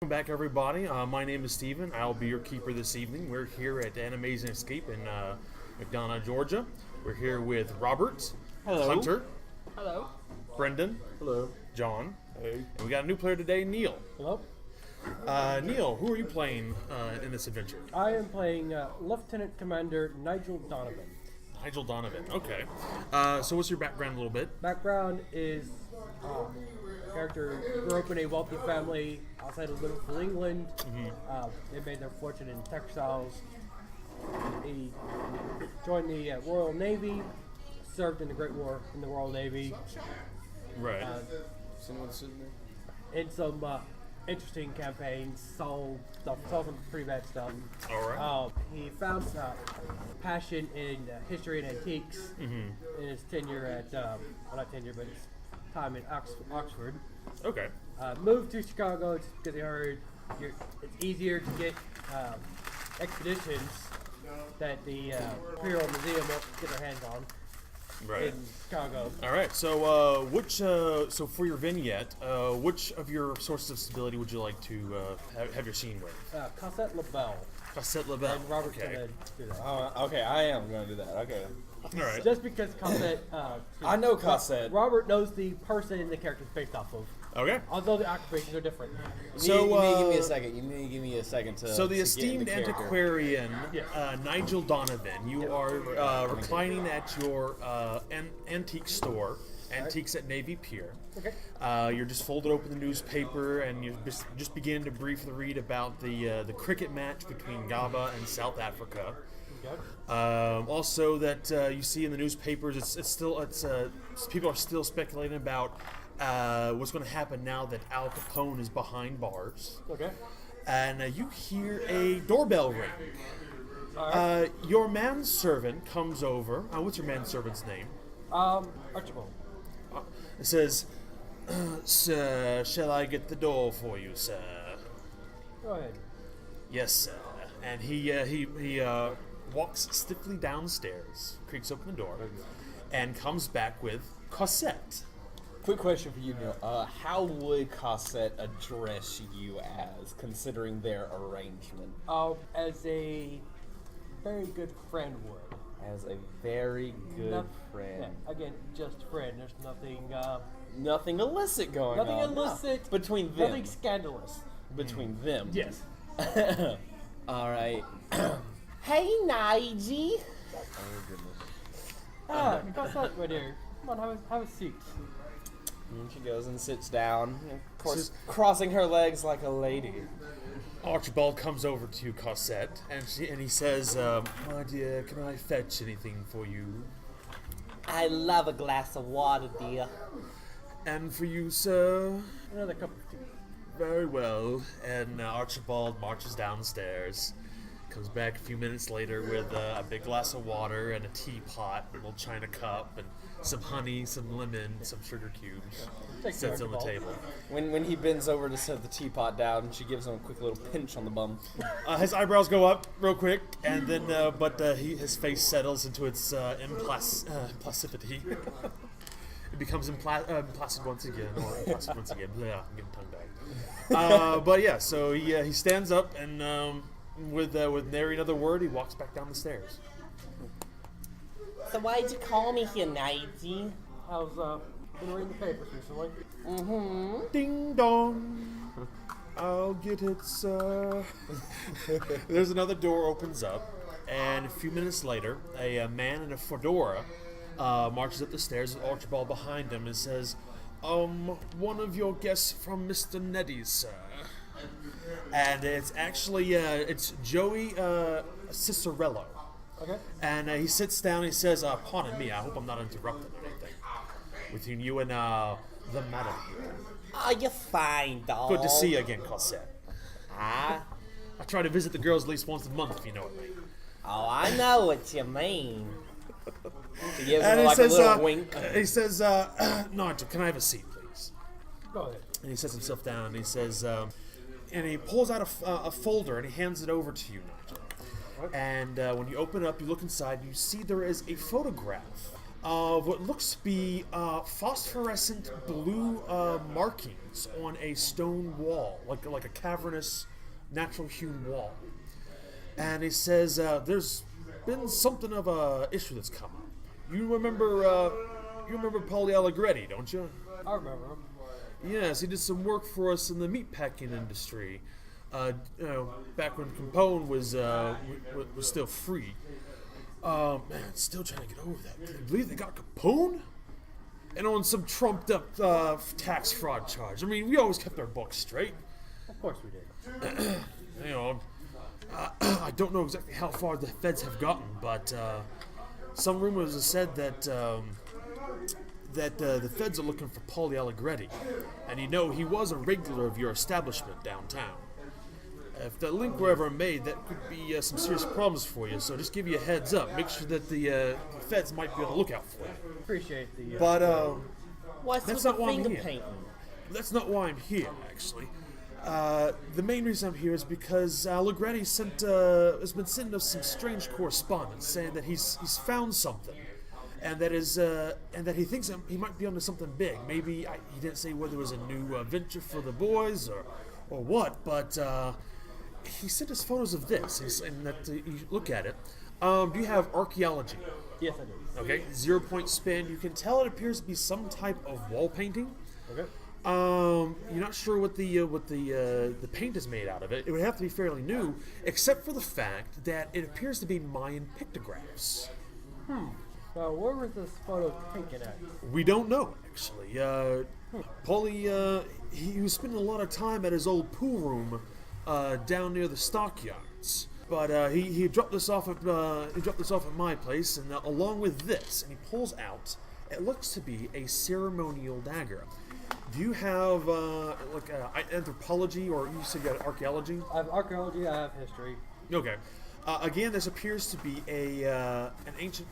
Welcome back, everybody. My name is Steven. I'll be your keeper this evening. We're here at An Amazing Escape in McDonough, Georgia. We're here with Robert, Hello. Hunter, Hello. Brenden, Hello. John, Hey. and we got a new player today, Neil. Hello. Neil, who are you playing in this adventure? I am playing Lieutenant Commander Nigel Donovan. Nigel Donovan. Okay. So what's your background a little bit? Background is character grew up in a wealthy family outside of Liverpool, England. They made their fortune in textiles. He joined the Royal Navy, served in the Great War in the Royal Navy. Right. Someone sitting there? In some interesting campaigns, saw some pretty bad stuff. All right. He found passion in history and antiques in his tenure at, well, not tenure, but his time in Oxford. Okay. Moved to Chicago because he heard it's easier to get expeditions that the Imperial Museum won't get their hands on Right. in Chicago. All right. So, so for your vignette, which of your sources of stability would you like to have your scene with? Cassette LaBelle. Cassette Labelle. And Robert's Okay. going to do that. Oh, okay, I am going to do that. Okay. All right. Just because Cassette... I know Cassette. Robert knows the person and the character's based off of. Okay. Although the occupations are different. So, you need to give me a second. You need to give me a second to. So the to esteemed get into character. antiquarian, Yes. Nigel Donovan, you are reclining at your antique store, Antiques at Navy Pier. Okay. You're just folded open the newspaper and you just begin to briefly read about the cricket match between Gaba and South Africa. Okay. Also, that you see in the newspapers, people are still speculating about what's going to happen now that Al Capone is behind bars. Okay. And you hear a doorbell ring. Alright. Your manservant comes over. What's your manservant's name? Archibald. It says, "Sir, shall I get the door for you, sir?" Go ahead. "Yes, sir." And he walks stiffly downstairs, creaks open the door, and comes back with Cosette. Quick question for you, Neil. How would Cassette address you as, considering their arrangement? As a very good friend would. As a very good No- friend. Yeah, again, just friend. There's nothing. Nothing illicit going Nothing on. illicit. Between them. Nothing scandalous. Between them. Yes. All right. Hey, Nigel. Oh, goodness. What's that right here? Come on, have a seat. And she goes and sits down, of course, crossing her legs like a lady. Archibald comes over to Cosette, and he says, "My dear, can I fetch anything for you?" I love a glass of water, dear. "And for you, sir?" Another cup of tea. "Very well." And Archibald marches downstairs, comes back a few minutes later with a big glass of water and a teapot, a little china cup, and some honey, some lemon, some sugar cubes. Thanks, Sits on the Archibald. table. When he bends over to set the teapot down, she gives him a quick little pinch on the bum. His eyebrows go up real quick, and then, his face settles into its impassivity. It becomes placid once again, or placid once again. Yeah, I'm getting tongue-tied. But yeah, so he stands up, and with nary another word, he walks back down the stairs. So why'd you call me here, Nigel? How's been reading the papers recently? Ding dong. I'll get it, sir. There's another door opens up, and a few minutes later, a man in a fedora marches up the stairs with Archibald behind him and says, "One of your guests from Mr. Neddy's, sir." And it's actually it's Joey Cicerello. Okay. And he sits down and he says, "Pardon me, I hope I'm not interrupting anything between you and the madam here. Oh, you're fine, dog. Good to see you again, Cosette. Ah, I try to visit the girls at least once a month, if you know what I mean." oh, I know what you mean. She gives And him he like says, a little wink. He says, "Nigel, can I have a seat, please?" Go ahead. And he sets himself down and he says, and he pulls out a folder and he hands it over to you, Nigel. And when you open it up, you look inside, and you see there is a photograph of what looks to be phosphorescent blue markings on a stone wall, like a cavernous, natural hewn wall. And he says, "There's been something of a issue that's come up. You remember Paulie Alegretti, don't you?" I remember him. Yes, he did some work for us in the meatpacking industry. Back when Capone was still free. Man, still trying to get over that. Can you believe they got Capone? And on some trumped up tax fraud charge. I mean, we always kept our books straight. Of course we did. I don't know exactly how far the feds have gotten, but some rumors have said that the feds are looking for Paulie Alegretti, and he was a regular of your establishment downtown. If that link were ever made, that could be some serious problems for you. So just give you a heads up. Make sure that the feds might be on the lookout for you. Appreciate the. But What's that's with not the why I'm finger here. painting? That's not why I'm here, actually. The main reason I'm here is because Alegretti has been sending us some strange correspondence saying that he's found something, and that he thinks he might be onto something big. Maybe he didn't say whether it was a new venture for the boys or what, but he sent us photos of this, and that you look at it. Do you have archaeology? Yes, I do. Okay, 0 point spin. You can tell it appears to be some type of wall painting. Okay. You're not sure what the paint is made out of it. It would have to be fairly new, except for the fact that it appears to be Mayan pictographs. So where was this photo taken at? We don't know, actually. Paulie, he was spending a lot of time at his old pool room down near the stockyards. But he dropped this off at my place, and along with this, and he pulls out. It looks to be a ceremonial dagger. Do you have anthropology, or you said you got archaeology? I have archaeology. I have history. Okay. Again, this appears to be an ancient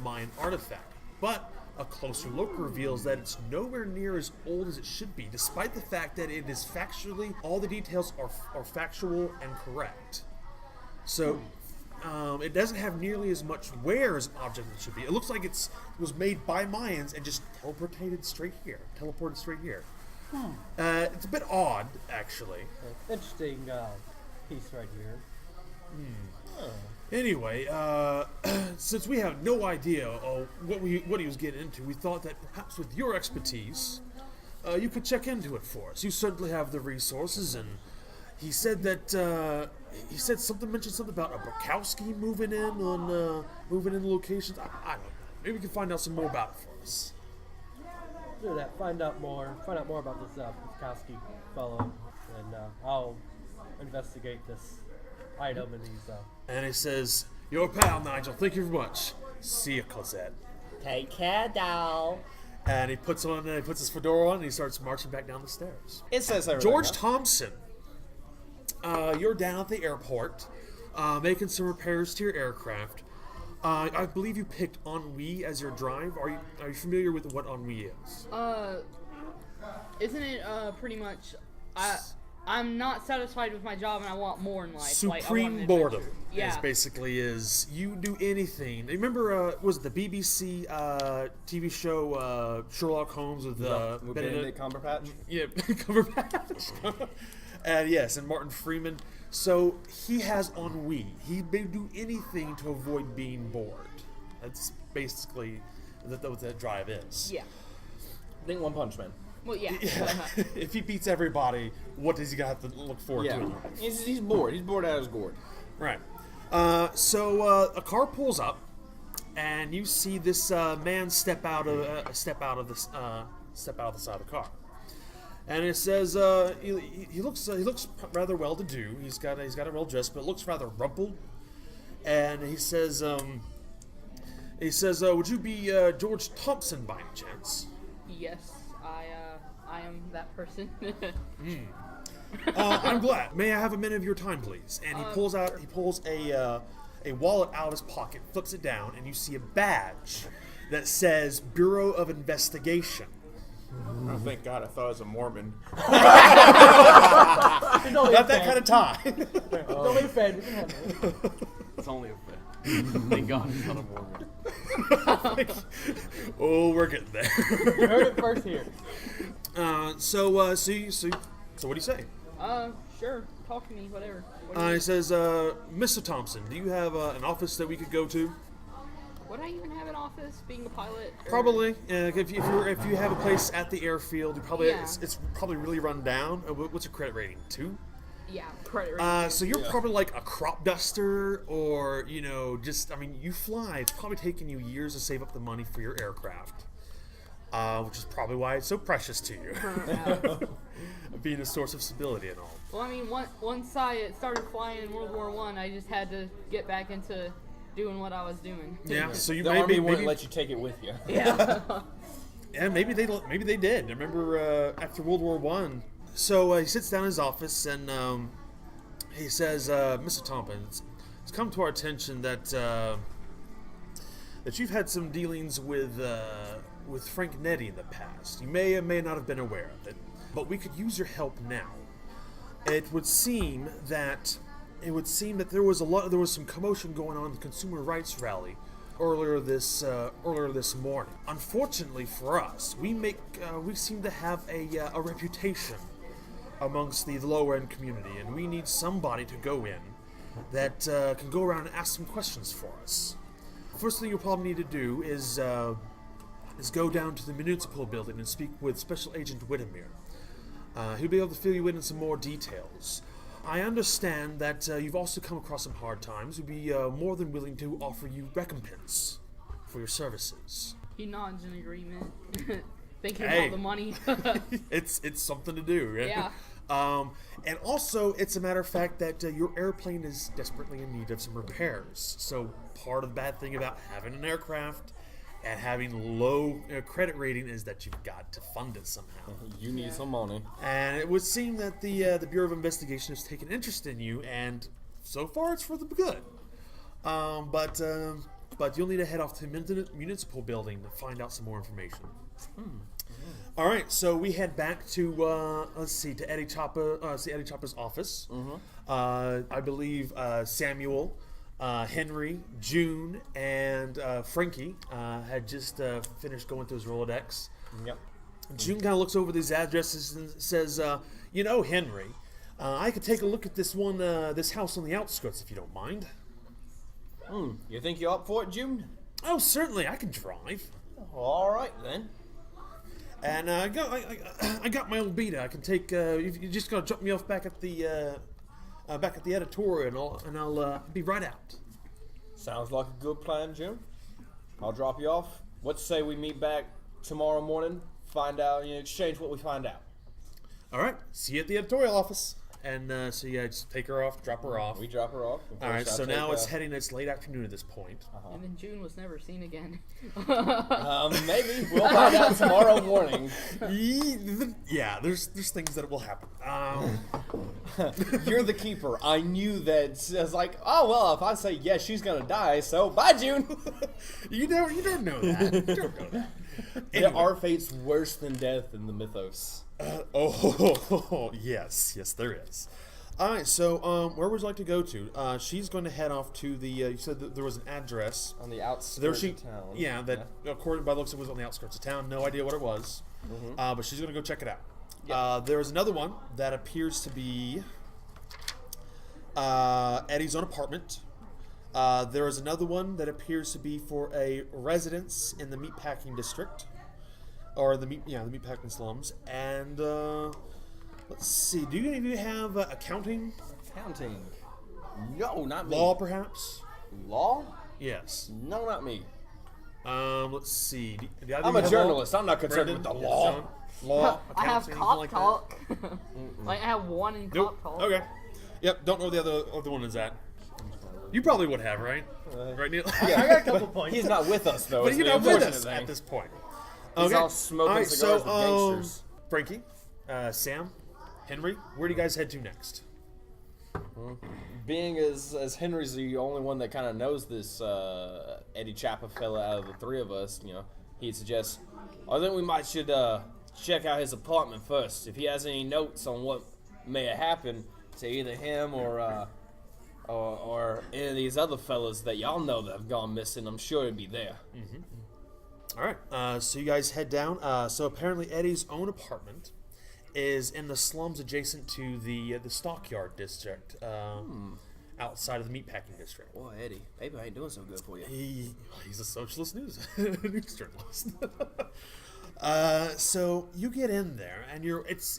Mayan artifact, but a closer look reveals that it's nowhere near as old as it should be, despite the fact that it is factually, all the details are factual and correct. So, it doesn't have nearly as much wear as an object as it should be. It looks like it was made by Mayans and just teleported straight here. It's a bit odd, actually. Interesting piece right here. Anyway, since we have no idea what he was getting into, we thought that perhaps with your expertise, you could check into it for us. You certainly have the resources, and he said that mentioned something about a Bukowski moving in locations. I don't know. Maybe we can find out some more about it for us. Do that. Find out more about this Bukowski fellow, and I'll investigate this item and these. And he says, "Your pal, Nigel. Thank you very much. See you, Cosette." Take care, doll. And he puts his fedora on, and he starts marching back down the stairs. It says George Thompson, you're down at the airport, making some repairs to your aircraft. I believe you picked ennui as your drive. Are you familiar with what ennui is? Isn't it pretty much? I'm not satisfied with my job and I want more in life. Supreme boredom. Yeah. Is you do anything. Remember, was it the BBC TV show Sherlock Holmes with Benedict Cumberbatch? Yeah, Cumberbatch. And yes, and Martin Freeman. So he has ennui. He may do anything to avoid being bored. That's basically what that drive is. Yeah. Think One Punch Man. Well, yeah. If he beats everybody, what does he got to look forward to? He's bored. He's bored out of his gourd. Right. So a car pulls up, and you see this man step out of the side of the car. And it says he looks rather well to do. He's got a well dressed, but it looks rather rumpled. And he says, would you be George Thompson by any chance? Yes, I am that person. I'm glad. May I have a minute of your time, please? And he pulls a wallet out of his pocket, flips it down, and you see a badge that says Bureau of Investigation. Oh, thank God, I thought I was a Mormon. Not that kind of time. It's only a fan. You can have it. It's only a bit. Thank God it's not a Mormon. Oh, we're getting there. You heard it first here. So what do you say? Sure. Talk to me, whatever. What do you He says, Mr. Thompson, do you have an office that we could go to? Would I even have an office being a pilot? Or- Probably. If you have a place at the airfield, you probably Yeah. it's probably really run down. What's your credit rating? 2? Yeah, credit rating. So you're probably like a crop duster, or you fly. It's probably taken you years to save up the money for your aircraft, which is probably why it's so precious to you, being a source of stability and all. Well, I mean, once I started flying in World War I just had to get back into doing what I was doing. Yeah. So you The maybe army wouldn't let you take it with you. Yeah. Yeah, maybe they did. I remember after World War One. So he sits down in his office and he says, "Mr. Thompson, it's come to our attention that you've had some dealings with Frank and Eddy in the past. You may or may not have been aware of it, but we could use your help now. It would seem that there was some commotion going on in the consumer rights rally earlier this morning. Unfortunately for us, we seem to have a reputation amongst the lower end community, and we need somebody to go in that can go around and ask some questions for us. First thing you'll probably need to do is go down to the municipal building and speak with Special Agent Whittemere. He'll be able to fill you in on some more details. I understand that you've also come across some hard times. We'd be more than willing to offer you recompense for your services." He nods in agreement, thinking Hey. about the money. It's something to do, right? Yeah. And also, it's a matter of fact that your airplane is desperately in need of some repairs. So part of the bad thing about having an aircraft and having low credit rating is that you've got to fund it somehow. You need some money. And it would seem that the Bureau of Investigation has taken interest in you, and so far it's for the good. But you'll need to head off to the municipal building to find out some more information. All right, so we head back to to Eddy Chapa's office. I believe Samuel, Henry, June, and Frankie had just finished going through his Rolodex. Yep. June kind of looks over these addresses and says, Henry, I could take a look at this house on the outskirts if you don't mind. You think you're up for it, June? Oh, certainly, I can drive. All right then. And I got my old Beta. I can take. You just gotta drop me off back at the editorial, and I'll be right out. Sounds like a good plan, June. I'll drop you off. What say we meet back tomorrow morning? Find out, exchange what we find out. All right. See you at the editorial office. And so just take her off, drop her off. We drop her off. All right. So now it's late afternoon at this point. And then June was never seen again. Maybe we'll find out tomorrow morning. Yeah, there's things that will happen. You're the keeper. I knew that. It's like, oh well, if I say yes, she's gonna die. So bye, June. You don't know that. You don't know that. There are fates worse than death in the mythos. Yes, there is. All right, so where would you like to go to? She's going to head off to the. You said that there was an address On the outskirts of town. Yeah, that according by the looks, it was on the outskirts of town. No idea what it was, but she's going to go check it out. Yeah. There's another one that appears to be Eddy's own apartment. There is another one that appears to be for a residence in the meatpacking district, or the meatpacking slums. And let's see, do any of you have accounting? Accounting? No, not me. Law, perhaps? Law? Yes. No, not me. Let's see. Do either I'm of you a have journalist. law? I'm not concerned Brenden? with the Yes, law. John? Law. I have accounting, cop anything like talk. Like I have one in Nope. cop talk. Okay. Yep. Don't know where the other one is at. You probably would have, right? Right, Neil? Yeah, I got a couple points. He's not with us though. But is you're the not with unfortunate us thing. at this point. He's all smoking cigars with gangsters. Frankie, Sam, Henry, where do you guys head to next? Being as Henry's the only one that kind of knows this Eddy Chapa fella out of the three of us, he'd suggest, I think we should check out his apartment first. If he has any notes on what may have happened to either him or or any of these other fellas that y'all know that have gone missing, I'm sure it'd be there. All right, so you guys head down. So apparently Eddie's own apartment is in the slums adjacent to the stockyard district, outside of the meatpacking district. Boy, Eddie, maybe I ain't doing so good for you. He's a socialist news journalist. So you get in there, and there's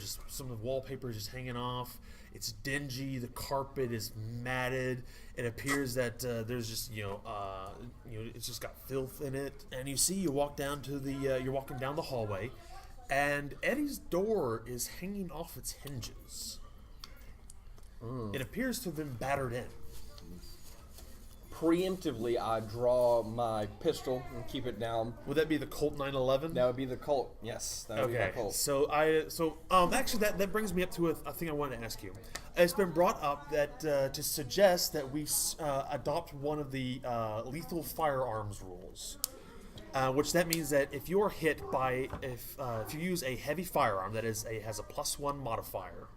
just some of the wallpaper just hanging off. It's dingy. The carpet is matted. It appears that there's just it's just got filth in it. And you're walking down the hallway, and Eddie's door is hanging off its hinges. It appears to have been battered in. Preemptively, I draw my pistol and keep it down. Would that be the Colt 911? That would be the Colt. Yes, that would be my Colt. So actually that brings me up to a thing I wanted to ask you. It's been brought up that to suggest that we adopt one of the lethal firearms rules, which that means that if you're hit by if you use a heavy firearm that has a +1 modifier,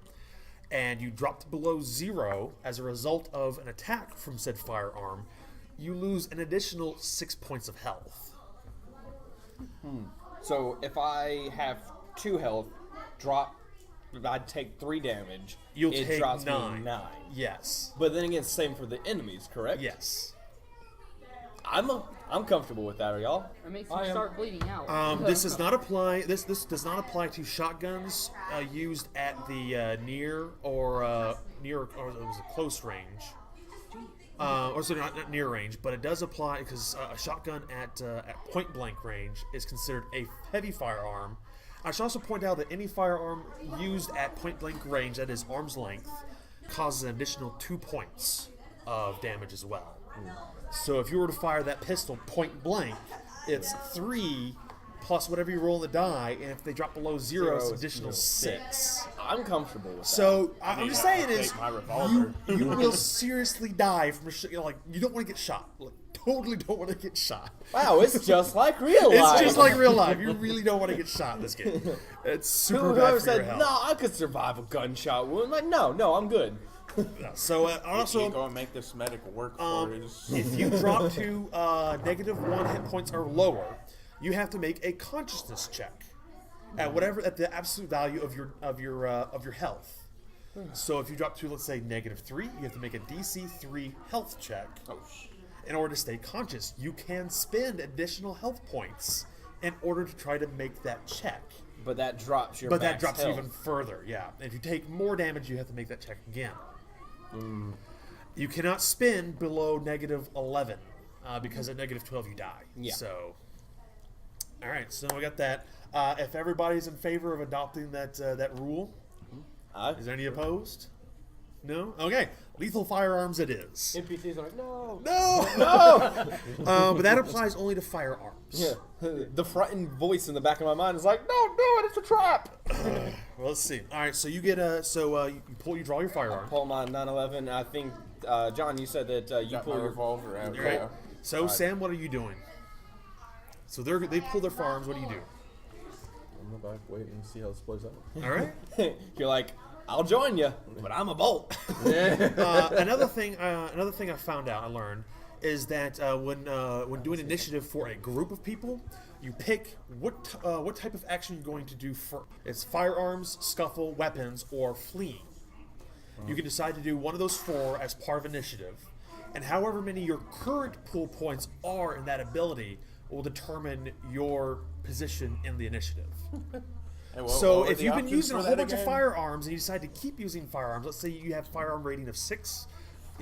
and you dropped below 0 as a result of an attack from said firearm, you lose an additional 6 points of health. So if I have 2 health, I'd take 3 damage. It drops take 9. me 9. Yes. But then again, same for the enemies, correct? Yes. I'm comfortable with that. Are y'all? It makes you start bleeding out. This does not apply. This does not apply to shotguns used at the near or close range, or so not near range, but it does apply because a shotgun at point blank range is considered a heavy firearm. I should also point out that any firearm used at point blank range that is arm's length causes an additional 2 points of damage as well. So if you were to fire that pistol point blank, it's 3 plus whatever you roll in the die, and if they drop below 0, it's an additional 6. I'm comfortable with that. So I'm just saying I'll is take my revolver. you will seriously die from you don't want to get shot. Totally don't want to get shot. Wow, it's just like real life. It's just like real life. You really don't want to get shot in this game. It's super bad Whoever for your said, health. no, I could survive a gunshot wound. Like, no, I'm good. So also, you gonna make this medic work for us. if you drop to -1 hit points or lower, you have to make a consciousness check at the absolute value of your health. So if you drop to, let's say, -3, you have to make a DC 3 health check. In order to stay conscious. You can spend additional health points in order to try to make that check. But that drops your But that max drops health. you even further, yeah. If you take more damage, you have to make that check again. You cannot spin below -11 because at -12 you die. Yeah. So, all right. So we got that. If everybody's in favor of adopting that rule, is there any opposed? No. Okay. Lethal firearms it is. NPCs are like, no. But that applies only to firearms. Yeah. The frightened voice in the back of my mind is like, no, do it, it's a trap. Well, let's see. All right. So you get you draw your firearm. Pull my 911. I think, John, you said that you Got pull my your revolver out. Right. Yeah. So Sam, what are you doing? So they pull their firearms. What do you do? I'm gonna back, wait, and see how this plays out. All right. You're like, I'll join you, but I'm a bolt. Another thing I found out, I learned, is that when doing initiative for a group of people, you pick what type of action you're going to do first. It's firearms, scuffle, weapons, or fleeing. You can decide to do one of those 4 as part of initiative, and however many your current pool points are in that ability will determine your position in the initiative. So if you've been using a whole bunch of firearms and you decide to keep using firearms, let's say you have firearm rating of 6,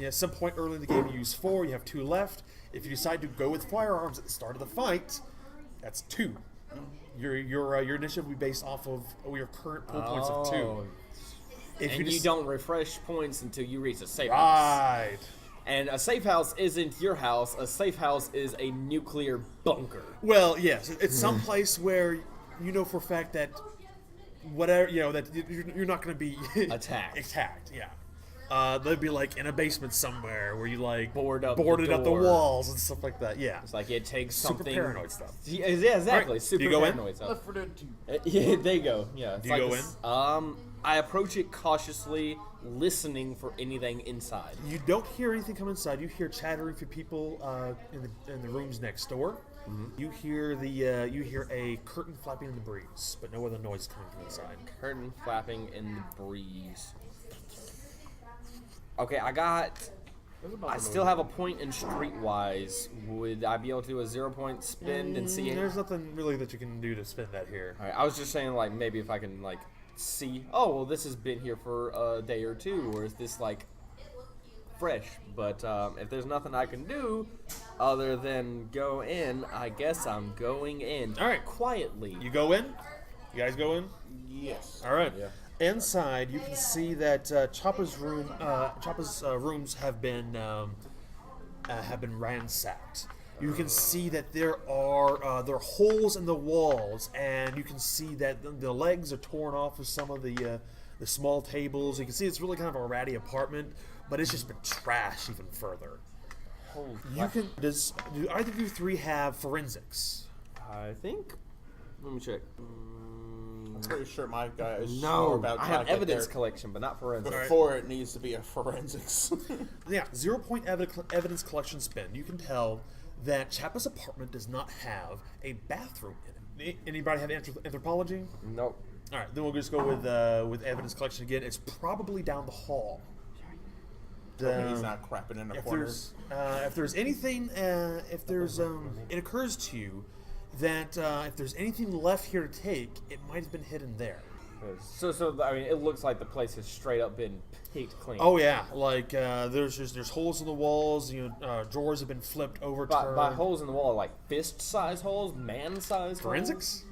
at some point early in the game you use 4, you have 2 left. If you decide to go with firearms at the start of the fight, that's 2. Your initiative will be based off of your current pool points of 2. If And you don't refresh points until you reach a safe house. Right. And a safe house isn't your house. A safe house is a nuclear bunker. Well, yes, it's some place where you know for a fact that whatever that you're not going to be Attacked. Attacked, yeah. They'd be like in a basement somewhere where you like Boarded up the door. walls and stuff like that. Yeah, It's like it takes super something. paranoid stuff. Yeah, exactly. Alright, Super do you go in? paranoid stuff. Left 4 Dead 2. Yeah, there you go. Yeah. Do you go in? I approach it cautiously, listening for anything inside. You don't hear anything come inside. You hear chattering from people in the rooms next door. You hear you hear a curtain flapping in the breeze, but no other noise coming from inside. Curtain flapping in the breeze. Okay, I still have a point in streetwise. Would I be able to do a 0 point spend and see it? There's nothing really that you can do to spend that here. Alright, I was just saying, like, maybe if I can, like, see, oh, well, this has been here for a day or two, or is this, like, fresh? But if there's nothing I can do other than go in, I guess I'm going in. All right. Quietly. You go in. You guys go in. Yes. All right. Inside, you can see that Chapa's rooms have been ransacked. You can see that there are holes in the walls, and you can see that the legs are torn off of some of the small tables. You can see it's really kind of a ratty apartment, but it's just been trashed even further. Do either of you three have forensics? I think. Let me check. I'm pretty sure my guy is sure No, about I trying have to get evidence there collection, but not forensics. before it needs to be a forensics. Yeah, 0 point evidence collection spend. You can tell that Chapa's apartment does not have a bathroom in it. Anybody have anthropology? Nope. All right, then we'll just go with evidence collection again. It's probably down the hall. He's not crapping in the corner. If there's anything, it occurs to you that if there's anything left here to take, it might have been hidden there. So I mean, it looks like the place has straight up been picked clean. Oh yeah, like there's holes in the walls. Drawers have been flipped over. By holes in the wall, like fist-size holes, man-size Forensics?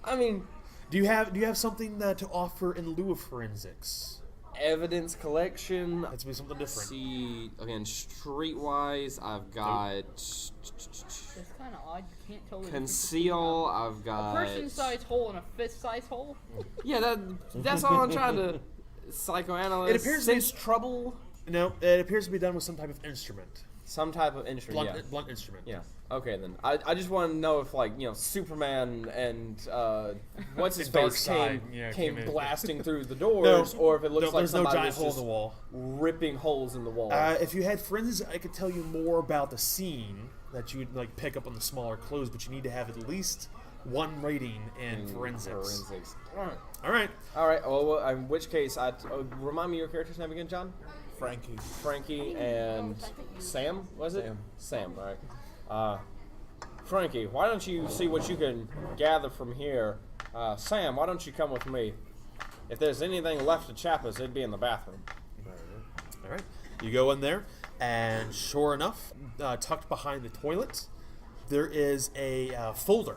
I mean, Do you have something to offer in lieu of forensics? evidence collection. That's be something different. See, again, streetwise, I've got It's kind of odd. You can't tell the conceal. I've difference got between a person-sized hole and a fist-sized hole. Yeah, that's all I'm trying to psychoanalyze. It appears to be- sense trouble. No, it appears to be done with some type of instrument, Some type of instrument. blunt instrument. Yeah. Okay then. I just want to know if Superman and what's his Dark face side, came came in. blasting through the doors, or if it looks like there's no somebody giant was hole in just the wall. ripping holes in the wall. If you had forensics, I could tell you more about the scene that you would pick up on the smaller clues, but you need to have at least one rating in forensics. All right. All right. Well, in which case, remind me your character's name again, John. Frankie. And Sam, was it? Sam, all right. Frankie, why don't you see what you can gather from here? Sam, why don't you come with me? If there's anything left of Chapa's, it'd be in the bathroom. All right. You go in there, and sure enough, tucked behind the toilet, there is a folder.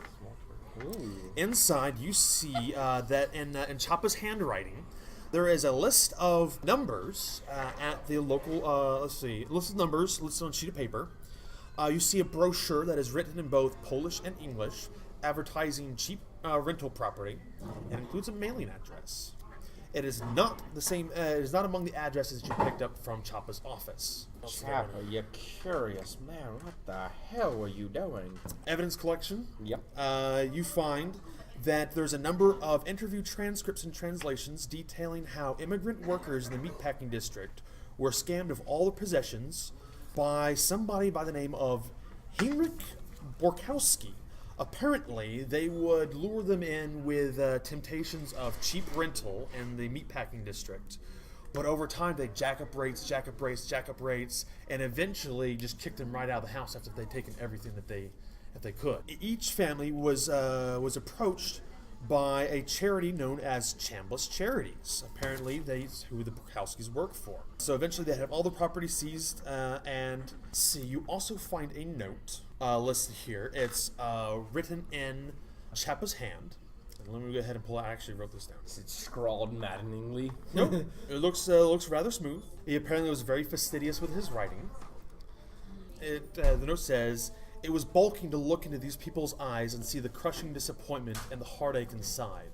Ooh. Inside, you see that in Chapa's handwriting, there is a list of numbers at the local, list of numbers listed on a sheet of paper. You see a brochure that is written in both Polish and English, advertising cheap rental property, and includes a mailing address. It is not the same. It is not among the addresses you picked up from Chapa's office. Chapa, you curious man, what the hell were you doing? Evidence collection. Yep. You find that there's a number of interview transcripts and translations detailing how immigrant workers in the meatpacking district were scammed of all their possessions by somebody by the name of Heinrich Borkowski. Apparently, they would lure them in with temptations of cheap rental in the meatpacking district. But over time, they jack up rates, and eventually just kicked them right out of the house after they'd taken everything that they could. Each family was approached by a charity known as Chambliss Charities. Apparently, who the Borkowskis work for. So eventually, they have all the property seized, and see. You also find a note listed here. It's written in Chapa's hand. And let me go ahead and pull it. I actually wrote this down. It's scrawled maddeningly. Nope. It looks rather smooth. He apparently was very fastidious with his writing. The note says, "It was balking to look into these people's eyes and see the crushing disappointment and the heartache inside.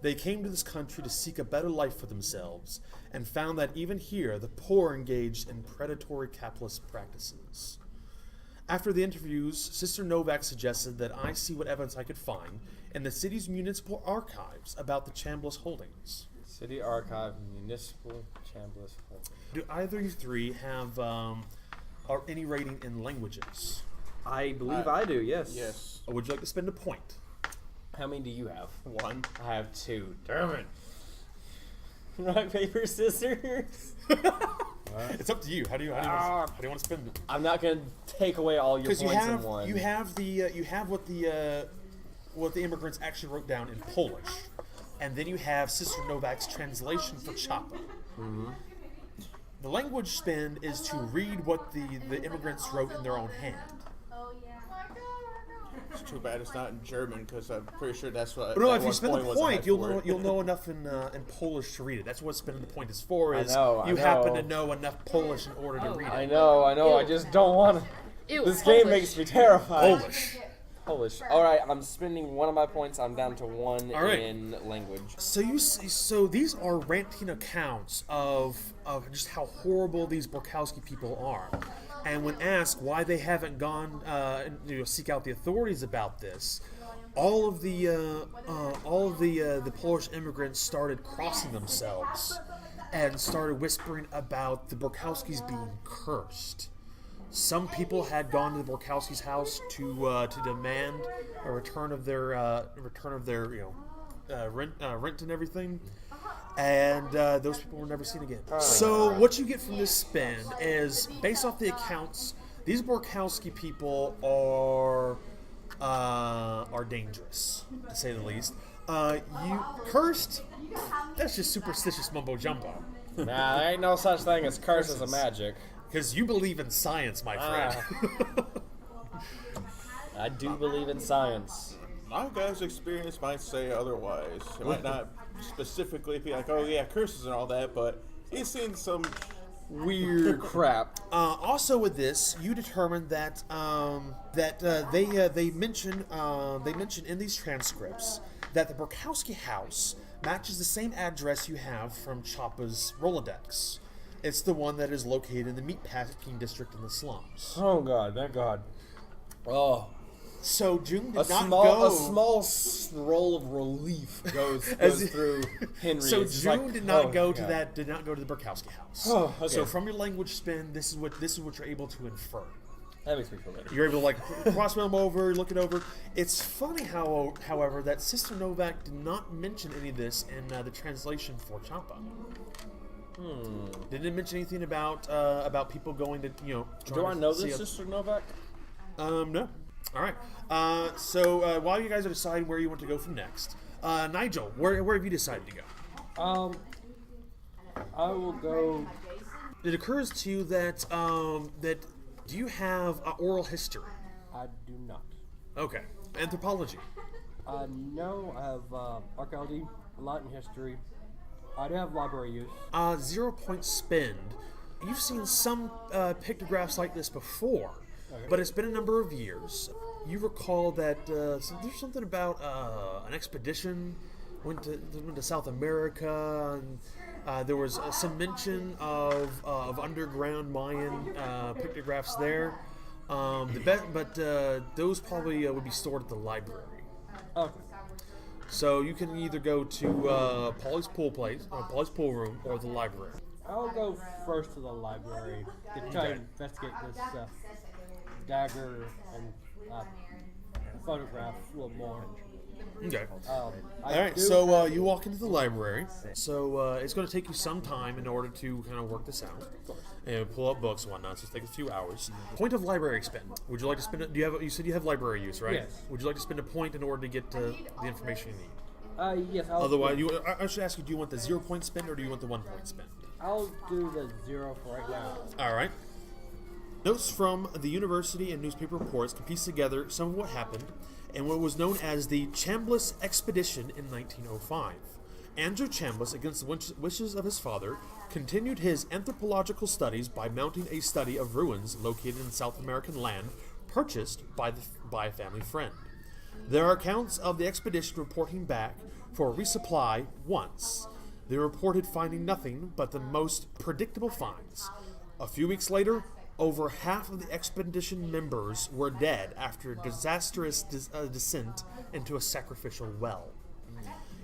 They came to this country to seek a better life for themselves, and found that even here, the poor engaged in predatory capitalist practices. After the interviews, Sister Novak suggested that I see what evidence I could find in the city's municipal archives about the Chambliss holdings. City Archive, Municipal Chambliss Holdings. Do either of you three have or any rating in languages? I believe I do, yes. Yes. Or would you like to spend a point? How many do you have? 1. I have 2. Damn it. Rock, paper, scissors. It's up to you. How do you want to spend it? I'm not going to take away all your points Because in one. you have what the immigrants actually wrote down in Polish, and then you have Sister Novak's translation for Chapa. Mm-hmm. The language spend is to read what the immigrants wrote in their own hand. It's too bad it's not in German, because I'm pretty sure that's what. But no, at if you one spend the was a point, hype you'll word. know enough in Polish to read it. That's what spending the point is for. Is I you know. happen to know enough Polish in order to read it. I know. I just don't want to. Ew, This Polish. game makes me terrified. Polish. All right, I'm spending one of my points. I'm down to 1 All right. in language. So these are ranting accounts of just how horrible these Borkowski people are, and when asked why they haven't gone seek out the authorities about this, all of the Polish immigrants started crossing themselves and started whispering about the Borkowskis being cursed. Some people had gone to the Borkowski's house to demand a return of their rent and everything, and those people were never seen again. So what you get from this spin is, based off the accounts, these Borkowski people are dangerous, to say the least. You cursed? That's just superstitious mumbo jumbo. Nah, there ain't no such thing as curses of magic. Because you believe in science, my friend. I do believe in science. My guy's experience might say otherwise. It might not specifically be like, oh yeah, curses and all that, but he's seen some Weird crap. Also, with this, you determined that they mention in these transcripts that the Borkowski house matches the same address you have from Chapa's Rolodex. It's the one that is located in the meatpacking district in the slums. Oh God, thank God. Oh, So June did a not small go. roll of relief goes through Henry. So It's just June like, did not oh, go to God. that. Did not go to the Borkowski house. Oh, okay. So from your language spin, this is what you're able to infer. That makes me feel better. You're able to cross them over, look it over. It's funny however, that Sister Novak did not mention any of this in the translation for Chapa. Didn't mention anything about people going to Do I know see this, Sister Novak? No. All right. So while you guys are deciding where you want to go from next, Nigel, where have you decided to go? I will go. It occurs to you that do you have oral history? I do not. Okay. Anthropology. No, I have archaeology, Latin history. I do have library use. 0 point spend. You've seen some pictographs like this before, but it's been a number of years. You recall that there's something about an expedition went to South America, and there was some mention of underground Mayan pictographs there. But those probably would be stored at the library. Okay. So you can either go to Paulie's pool room, or the library. I'll go first to the library to try and investigate this dagger and photograph a little more. Okay. All Alright, so you walk into the library. So it's going to take you some time in order to kind of work this out and pull up books and whatnot. So it's take a few hours. Point of library spend. Would you like to spend it? You said you have library use, right? Yes. Would you like to spend a point in order to get the information you need? Yes. I'll Otherwise, I should ask you: do you want the 0 point spend or do you want the 1 point spend? I'll do the 0 for right now. All right. Notes from the university and newspaper reports can piece together some of what happened and what was known as the Chambliss Expedition in 1905. Andrew Chambliss, against the wishes of his father, continued his anthropological studies by mounting a study of ruins located in South American land purchased by a family friend. There are accounts of the expedition reporting back for a resupply once. They reported finding nothing but the most predictable finds. A few weeks later, over half of the expedition members were dead after a disastrous descent into a sacrificial well.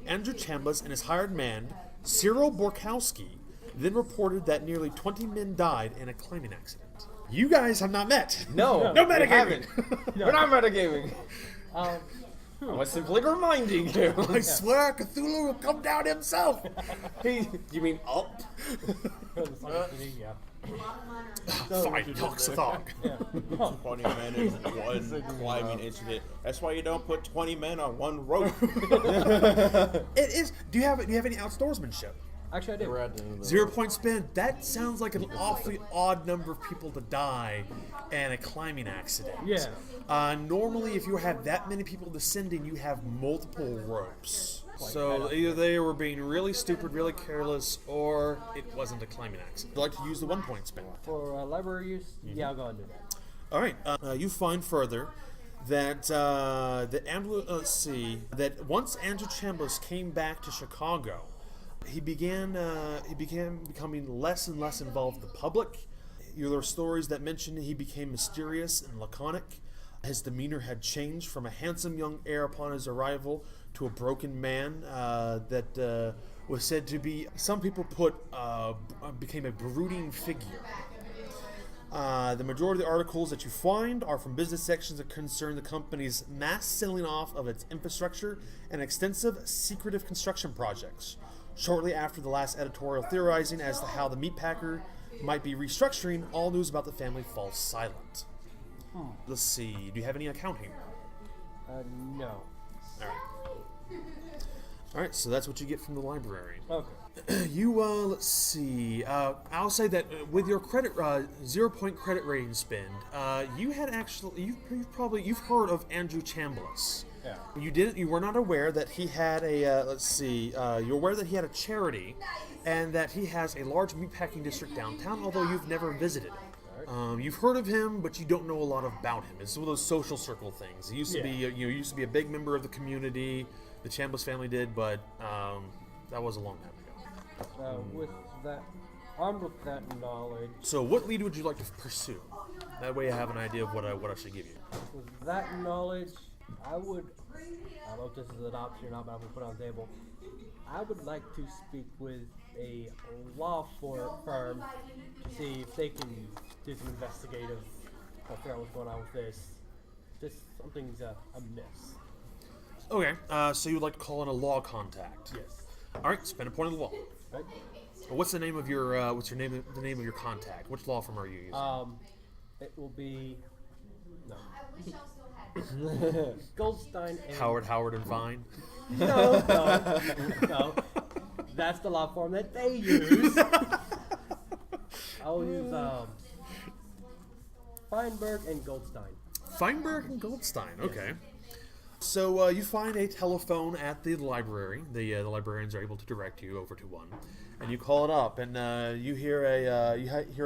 Andrew Chambliss and his hired man, Cyril Borkowski, then reported that nearly 20 men died in a climbing accident. You guys have not met. No, No we metagaming. haven't. We're not metagaming. I was simply reminding you. I swear Cthulhu will come down himself. You mean up? Yeah. Fine, talks a thought. 20 men in one climbing incident. That's why you don't put 20 men on one rope. It is. Do you have any outdoorsmanship? Actually, I did. We're at the end of the 0 point spin. That sounds like an awfully odd number of people to die in a climbing accident. Yeah. Normally, if you have that many people descending, you have multiple ropes. So either they were being really stupid, really careless, or it wasn't a climbing accident. Would you like to use the 1 point spin? For library use, yeah, I'll go ahead and do that. All right. You find further that that once Andrew Chambliss came back to Chicago, he began becoming less and less involved with the public. There were stories that mentioned he became mysterious and laconic. His demeanor had changed from a handsome young heir upon his arrival to a broken man that was said to be, some people became a brooding figure. The majority of the articles that you find are from business sections that concern the company's mass selling off of its infrastructure and extensive secretive construction projects. Shortly after the last editorial theorizing as to how the meatpacker might be restructuring, all news about the family falls silent. Let's see. Do you have any accounting? No. All right. So that's what you get from the library. Okay. Let's see. I'll say that with your credit 0 point credit rating spend, you had actually you've heard of Andrew Chambliss. Yeah. You were not aware that he had a you're aware that he had a charity, and that he has a large meatpacking district downtown. Although you've never visited it. You've heard of him, but you don't know a lot about him. It's one of those social circle things. He used to be, used to be a big member of the community. The Chambliss family did, but that was a long time ago. With that, armed with that knowledge. So, what lead would you like to pursue? That way, I have an idea of what I should give you. With that knowledge, I don't know if this is an option or not, but I'm gonna put it on the table. I would like to speak with a law firm to see if they can do some investigative, figure out what's going on with this. Just something's amiss. Okay, so you would like to call in a law contact? Yes. All right, spend a point of the law. Right? What's the name of your the name of your contact? Which law firm are you using? It will be Goldstein and Howard and Vine. No. That's the law form that they use. I'll use Feinberg and Goldstein. Feinberg and Goldstein. Okay. So you find a telephone at the library. The librarians are able to direct you over to one, and you call it up, and you hear a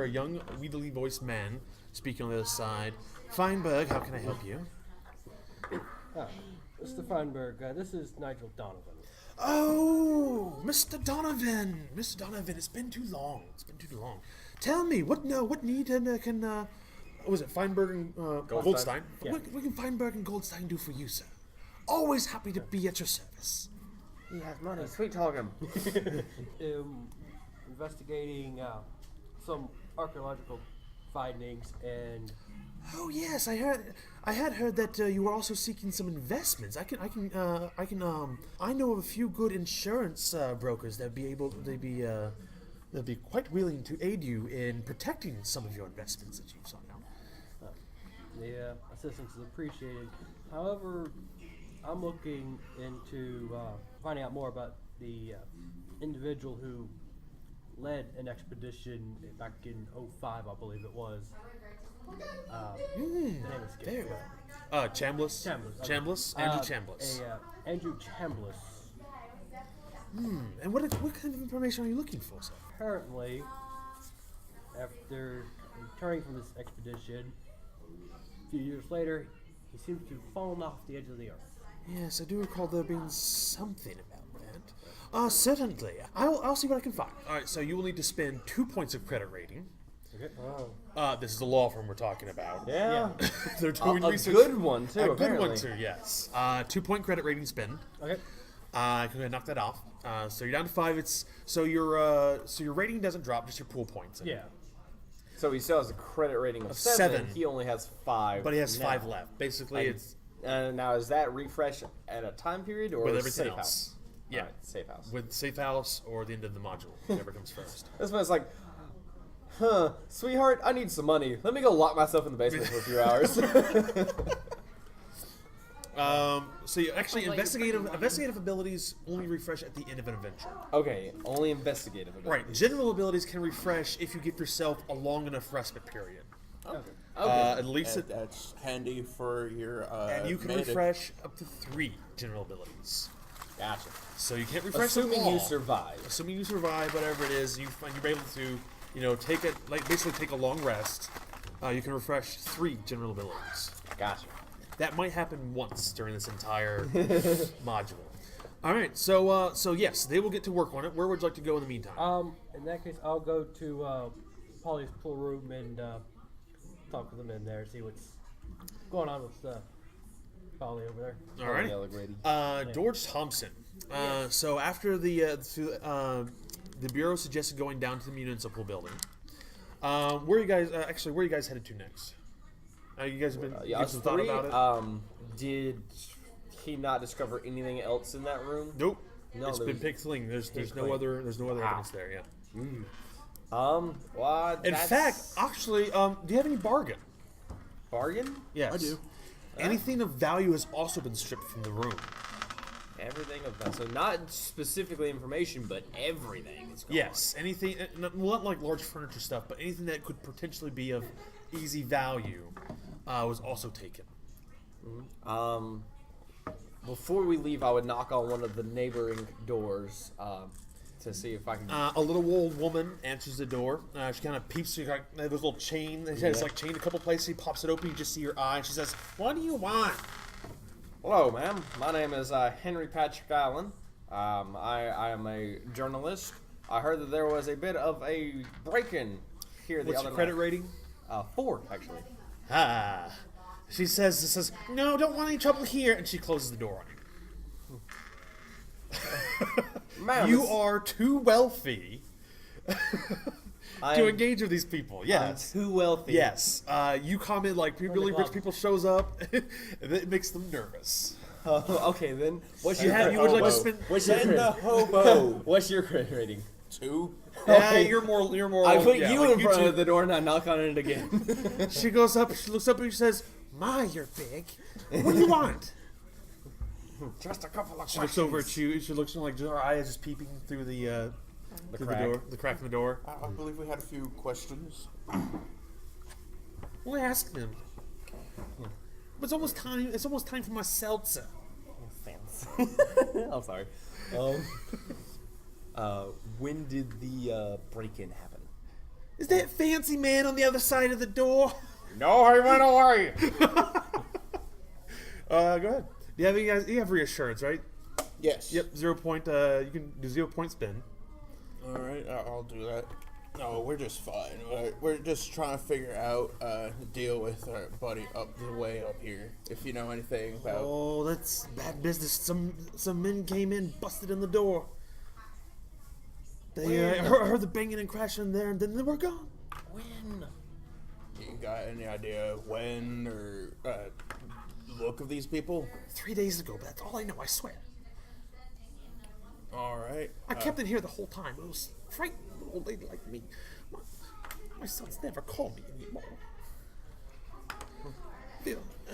young, wheedly voiced man speaking on the other side. Feinberg, how can I help you? Mr. Feinberg, this is Nigel Donovan. Oh, Mr. Donovan. Mr. Donovan, it's been too long. Tell me, what need can was it Feinberg and Goldstein? Yeah. What can Feinberg and Goldstein do for you, sir? Always happy to be at your service. He has money. Sweet talk him. Investigating some archaeological findings and. Oh yes, I had heard that you were also seeking some investments. I know of a few good insurance brokers that'd be quite willing to aid you in protecting some of your investments that you've sought out. The assistance is appreciated. However, I'm looking into finding out more about the individual who led an expedition back in '05, I believe it was. The name escapes me. Chambliss? Chambliss. Andrew Chambliss. Andrew Chambliss. And what kind of information are you looking for, sir? Apparently, after returning from this expedition, a few years later, he seems to have fallen off the edge of the earth. Yes, I do recall there being something about Certainly. I'll see what I can find. All right, so you will need to spend 2 points of credit rating. Okay. This is the law firm we're talking about. Yeah. They're doing A research. good one, too, A good apparently. one, too, yes. 2 point credit rating spend. Okay. Go ahead and knock that off. So you're down to 5. So your rating doesn't drop, just your pool points. Yeah. So he still has a credit rating of 7. 7. He only has 5. But he has now. 5 left. Basically, it's Now, is that refresh at a time period or with everything safe else. house? Yeah. Alright, safe house. With safe house or the end of the module, whatever comes first. That's when it's like, sweetheart, I need some money. Let me go lock myself in the basement for a few hours. So you actually Like investigative abilities only refresh at the end of an adventure. Okay, only investigative abilities. Right. General abilities can refresh if you give yourself a long enough respite period. Okay. At least And that's handy for your. and you can medic. refresh up to 3 general abilities. Gotcha. So you can't refresh them Assuming all. you survive. Assuming you survive, whatever it is, you're able to, basically take a long rest. You can refresh 3 general abilities. Gotcha. That might happen once during this entire module. All right, so yes, they will get to work on it. Where would you like to go in the meantime? In that case, I'll go to Paulie's pool room and talk with them in there, see what's going on with Paulie over there. All right. Alegretti. George Thompson. So after the bureau suggested going down to the municipal building, where are you guys headed to next? You guys have been Yeah, give us some thought 3, about it? did he not discover anything else in that room? Nope. No, It's been there's- picked clean. There's no clean. other evidence there. Yeah. Well, In that's- fact, actually, do you have any bargain? bargain? Yes. I do. Anything of value has also been stripped from the room. Everything of that. So not specifically information, but everything is gone. Yes, anything, not like large furniture stuff, but anything that could potentially be of easy value was also taken. Before we leave, I would knock on one of the neighboring doors to see if I can. A little old woman answers the door. She kind of peeps through like there's a little chain. It has like chained a couple places. He pops it open. You just see her eye. She says, "What do you want?" Hello, ma'am. My name is Henry Patrick Allen. I am a journalist. I heard that there was a bit of a break-in here the What's other your credit night. rating? 4, actually. Ah. She says, "No, don't want any trouble here," and she closes the door on you. Ma'am, You it's- are too wealthy to I'm- engage with these people. Yes. I'm too wealthy. Yes. You come in like really rich club. people shows up, and it makes them nervous. Okay, then. What's You your have- you would like to Hobo. spend. What's your Send the credit? hobo. What's your credit rating? 2. Okay. You're more. I put yeah, you like in front two. of the door and I knock on it again. She goes up. She looks up and she says, "My, you're big. What do you want?" Just a couple of She looks over at you. She looks like her eye is just peeping through the through crack. the door, the crack in the door. I believe we had a few questions. We'll ask them. It's almost time. It's almost time for my seltzer. I'm sorry. When did the break-in happen? Is that fancy man on the other side of the door? No, he went away. Go ahead. Do you have any guys? You have reassurance, right? Yes. Yep. 0 point. You can do 0 point spin. All right, I'll do that. No, we're just fine. We're just trying to figure out deal with our buddy up the way up here. If you know anything about. Oh, that's bad business. Some men came in, busted in the door. They heard the banging and crashing there, and then they were gone. When? You got any idea when or look of these people? 3 days ago, but that's all I know. I swear. All right. I kept it here the whole time. It was frightening, an old lady like me. My sons never call me anymore.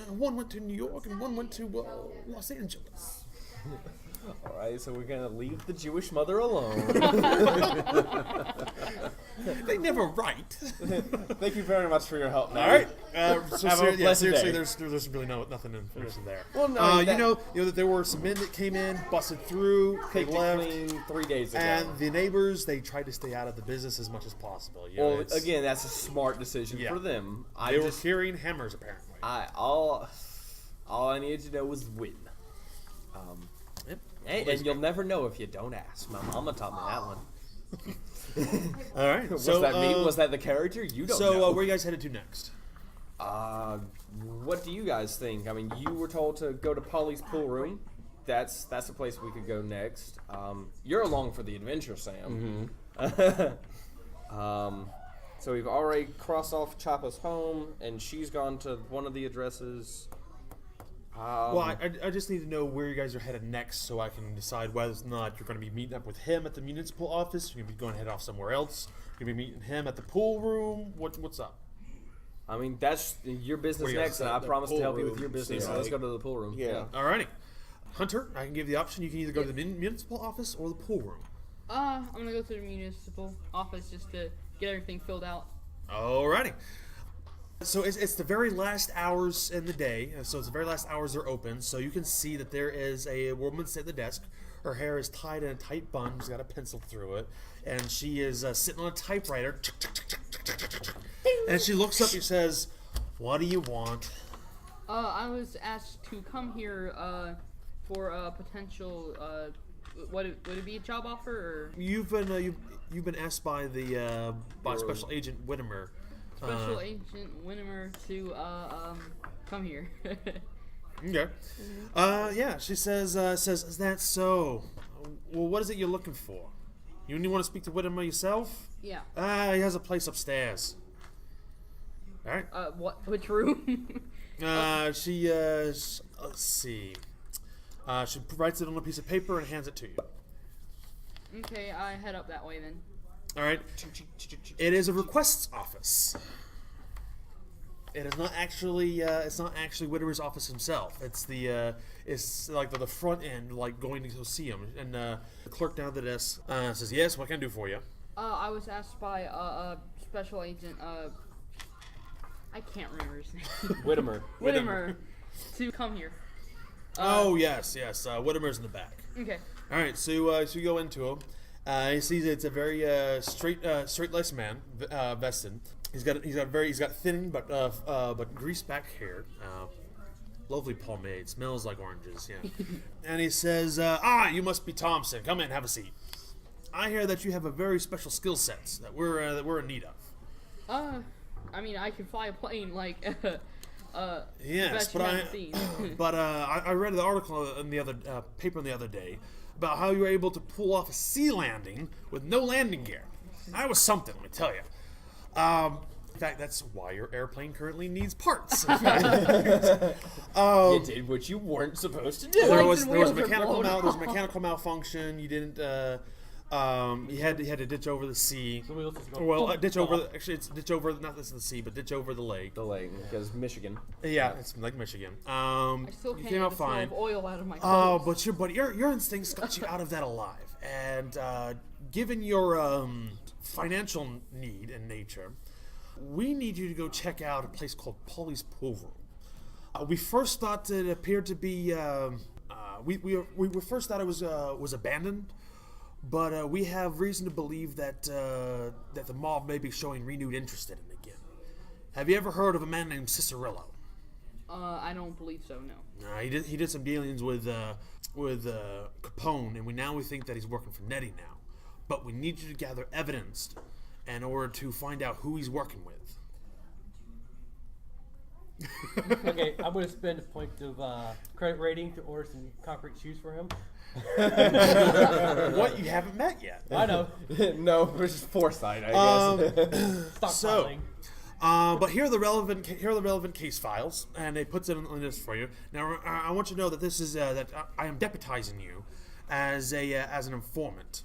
One went to New York and one went to Los Angeles. All right, so we're gonna leave the Jewish mother alone. They never write. Thank you very much for your help. All right. So Have a blessed seriously, day. there's really nothing information there. Well, no, you know that there were some men that came in, busted through, they Picked it left, clean 3 days ago. and the neighbors they tried to stay out of the business as much as possible. You know, well, it's- again, that's a smart decision Yeah. for them. they were carrying hammers apparently. All I needed to know was when. Yep. And you'll never know if you don't ask. My mama taught me that one. All right. Was that me? Was that the character? You don't know. So where are you guys headed to next? What do you guys think? I mean, you were told to go to Paulie's pool room. That's the place we could go next. You're along for the adventure, Sam. So we've already crossed off Chapa's home, and she's gone to one of the addresses. Well, I just need to know where you guys are headed next so I can decide whether or not you're going to be meeting up with him at the municipal office, you're going to be going to head off somewhere else, you're going to be meeting him at the pool room. What's up? I mean, that's your business Where you next, and guys I at? The promise to pool help you room. with your business. So So let's go to the pool room. Yeah. Alrighty. Hunter, I can give you the option. You can either go to the municipal office or the pool room. I'm gonna go to the municipal office just to get everything filled out. Alrighty. So it's the very last hours in the day. So it's the very last hours they're open. So you can see that there is a woman sitting at the desk. Her hair is tied in a tight bun. She's got a pencil through it. And she is sitting on a typewriter. And she looks up and says, "What do you want?" I was asked to come here for a potential. Would it be a job offer or You've been asked by the by Special Agent Whittemer. Special Agent Winnemer to come here? Okay. Yeah, she says, "Is that so? Well, what is it you're looking for? You only want to speak to Whittemer yourself? Yeah. He has a place upstairs." All right. Which room? Let's see. She writes it on a piece of paper and hands it to you. Okay, I head up that way then. All right. It is a requests office. It is not actually. It's not actually Whittemer's office himself. It's the. It's like the front end, like going to go see him. And the clerk down at the desk says, "Yes, what can I do for you?" I was asked by Special Agent. I can't remember his name. Whittemer. To come here. Yes. Whittemer's in the back. Okay. All right, so you go into him. He sees it's a very straight-laced man, vested. He's got thin but greased back hair. Lovely pomade, smells like oranges. Yeah. And he says, you must be Thompson. Come in, have a seat. I hear that you have a very special skill sets that we're in need of. I mean, I can fly a plane like. Yes, but I read the article in the other paper the other day about how you were able to pull off a sea landing with no landing gear. That was something, let me tell you. In fact, that's why your airplane currently needs parts. You did what you weren't supposed to do. There was a mechanical malfunction. You didn't. You had to ditch over the sea. Ditch over. Actually, it's ditch over not the sea, but ditch over the lake. The lake, because Michigan. Yeah, it's like Michigan. I still you can't came get out the smell fine. of oil out of my clothes. But your instincts got you out of that alive. And given your financial need and nature, we need you to go check out a place called Paulie's Pool Room. We first thought it appeared to be. We first thought it was abandoned. But we have reason to believe that the mob may be showing renewed interest in it again. Have you ever heard of a man named Cicerillo? I don't believe so. No. He did some dealings with Capone, and we think that he's working for Eddy now. But we need you to gather evidence in order to find out who he's working with. Okay, I'm going to spend a point of credit rating to order some concrete shoes for him. What? You haven't met yet? I know. No, it was just foresight, I guess. Stockpiling. But here are the relevant case files, and it puts it on this for you. Now, I want you to know that this is that I am deputizing you as an informant,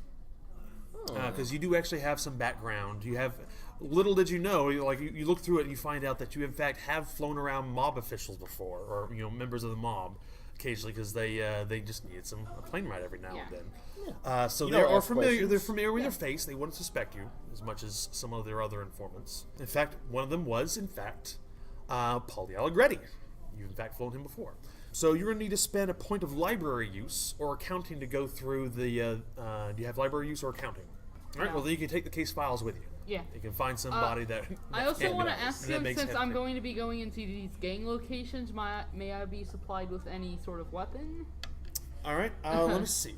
because you do actually have some background. You have. Little did you know, you look through it and you find out that you in fact have flown around mob officials before, or members of the mob, occasionally, because they just needed a plane ride every now and then. So they are familiar. They're familiar with your face. They wouldn't suspect you as much as some of their other informants. In fact, one of them was Paulie Alegretti. You've in fact flown him before. So you're going to need to spend a point of library use or accounting to go through the. Do you have library use or accounting? All right. Well, then you can take the case files with you. Yeah. You can find somebody that. I also want to ask him, since I'm going to be going into these gang locations, may I be supplied with any sort of weapon? All right. Let me see.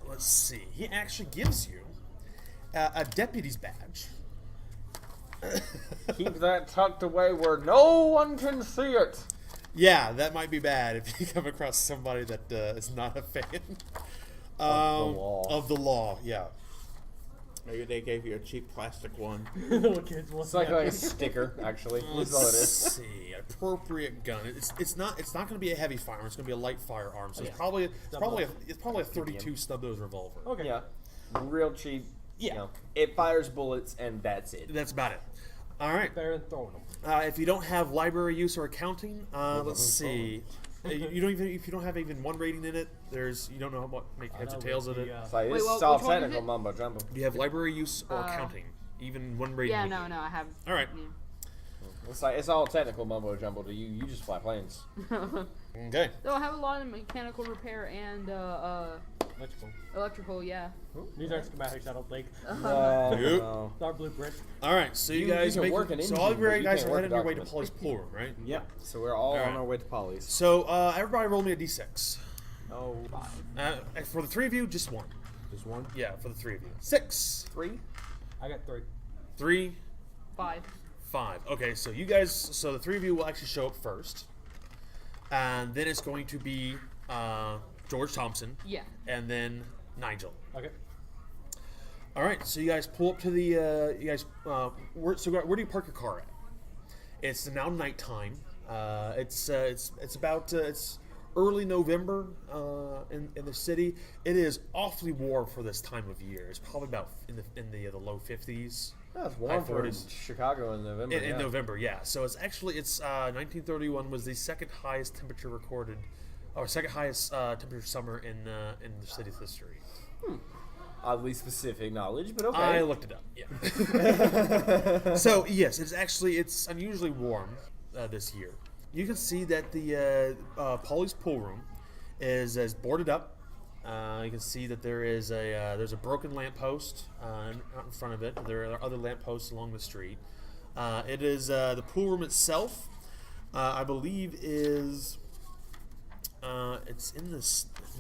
Let's see. He actually gives you a deputy's badge. Keep that tucked away where no one can see it. Yeah, that might be bad if you come across somebody that is not a fan Of the law. Yeah. Maybe they gave you a cheap plastic one. Little kids will It's like a sticker, actually. That's all it Let's is. see. Appropriate gun. It's not going to be a heavy firearm. It's going to be a light firearm. So it's probably a 32 stub nose revolver. Okay. Yeah. Real cheap. Yeah. You know, it fires bullets and that's it. That's about it. All right. Better than throwing them. If you don't have library use or accounting, let's see. You don't even if you don't have even one rating in it, you don't know what make heads or tails of it. It's like, Wait, this well, is all which one is technical it? mumbo jumbo. Do you have library use or accounting? Even one rating. Yeah, would no, do. I have. All right. It's like it's all technical mumbo jumbo to you. You just fly planes. Okay. So I have a lot of mechanical repair and Electrical. electrical. Yeah. These aren't schematics, I don't think. Nope. No. It's our blueprint. All right. So you guys can make work an so engine, all of but you you guys can't are work heading a your way to document. Paulie's poolroom, right? Yeah. So we're all Alright. on our way to Paulie's. So everybody roll me a d6. Oh, For the three of you, just one. Just one? Yeah, for the three of you. 6, 3. I got 3. 3, 5. 5. Okay, so you guys, so the three of you will actually show up first, and then it's going to be George Thompson, Yeah. and then Nigel. Okay. All right, so you guys pull up to the where do you park your car at? It's now nighttime. It's early November in the city. It is awfully warm for this time of year. It's probably about in the low 50s. That's High warm for 40s. Chicago in November. In November, yeah. So it's actually 1931 was the second highest temperature recorded, or second highest temperature summer in the city's history. Oddly specific knowledge, but okay. I looked it up. Yeah. So yes, it's unusually warm this year. You can see that the Paulie's pool room is boarded up. You can see that there's a broken lamppost out in front of it. There are other lampposts along the street. It is the pool room itself. I believe is it's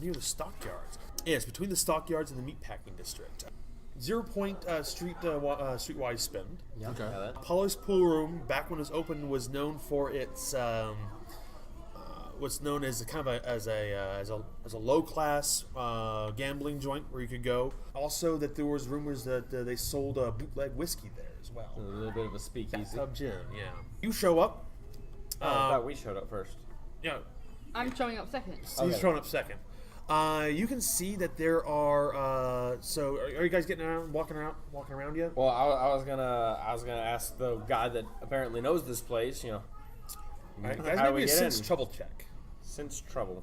near the stockyards. Yeah, it's between the stockyards and the meatpacking district. 0 Point streetwise spend. Yeah, Okay. yeah, that. Paulie's pool room, back when it was open, was known for its what's known as as a low class gambling joint where you could go. Also, that there was rumors that they sold bootleg whiskey there as well. A little bit of a speakeasy. Pub gin, yeah. You show up. Oh, I thought we showed up first. Yeah, I'm showing up second. he's Okay. showing up second. You can see that there are. So, are you guys getting around, walking around yet? Well, I was gonna ask the guy that apparently knows this place. You know, All right, how guys, do make we me a get sense in? trouble check. Since trouble.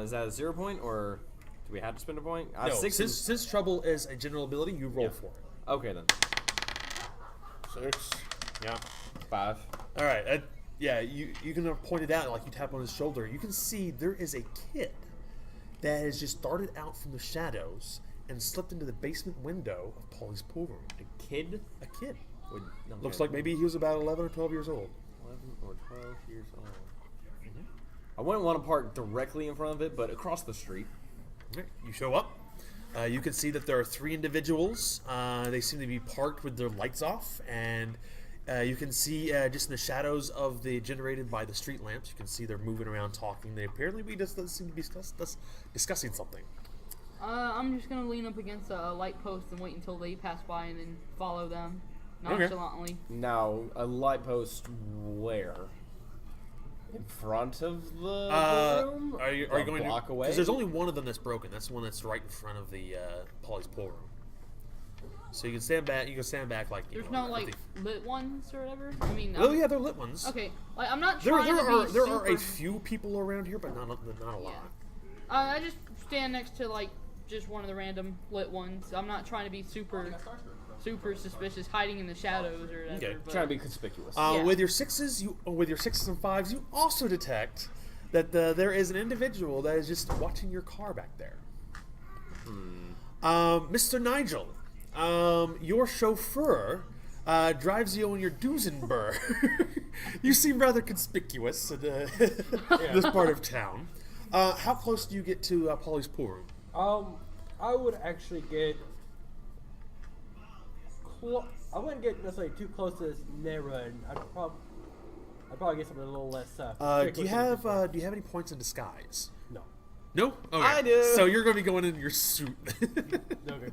Is that a 0 point or do we have to spend a point? No, Six since trouble is a general ability, you roll for it. Okay then. 6. Yeah. 5. All right. Yeah, you can point it out like you tap on his shoulder. You can see there is a kid that has just darted out from the shadows and slipped into the basement window of Paulie's pool room. A kid A kid. would okay. Looks like maybe he was about 11 or 12 years old. 11 or 12 years old. I wouldn't want to park directly in front of it, but across the street. All right, you show up. You can see that there are 3 individuals. They seem to be parked with their lights off, and you can see just in the shadows of the generated by the street lamps. You can see they're moving around, talking. They apparently seem to be discussing something. I'm just gonna lean up against a light post and wait until they pass by and then follow them Okay. nonchalantly. Now, a light post where? In front of the room? Are you A going block to? away? Because there's only one of them that's broken. That's the one that's right in front of the Paulie's pool room. So you can stand back. You can stand back like. There's no like lit ones or whatever. I mean. Oh yeah, they're lit ones. Okay. Like I'm not There, trying there to are be there super. are a few people around here, but not a lot. Yeah. I just stand next to like just one of the random lit ones. I'm not trying to be super suspicious, hiding in the shadows or whatever. Okay. But Trying to be conspicuous. Yeah. With your 6s, with your 6s and 5s, you also detect that there is an individual that is just watching your car back there. Mr. Nigel, your chauffeur drives you in your Duesenberg. You seem rather conspicuous in this part of town. How close do you get to Paulie's pool room? I would actually get. I wouldn't get necessarily too close to this neighborhood. I'd probably get something a little less. Do you have any points in disguise? No. No. Okay. I do. So you're going to be going in your suit. Okay.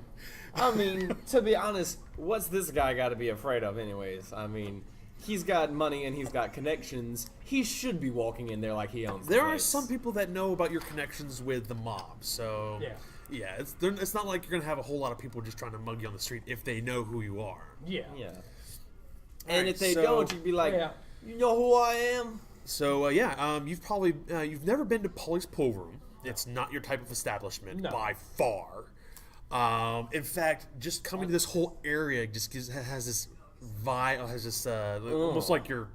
I mean, to be honest, what's this guy got to be afraid of, anyways? I mean, he's got money and he's got connections. He should be walking in there like he owns the There are place. some people that know about your connections with the mob, so Yeah. it's not like you're going to have a whole lot of people just trying to mug you on the street if they know who you are. Yeah. Yeah. Alright, And if they so- don't, you'd be like, you know who I am? So you've probably you've never been to Paulie's pool room. It's not your type of establishment by far. In fact, just coming to this whole area has this vibe, almost like you're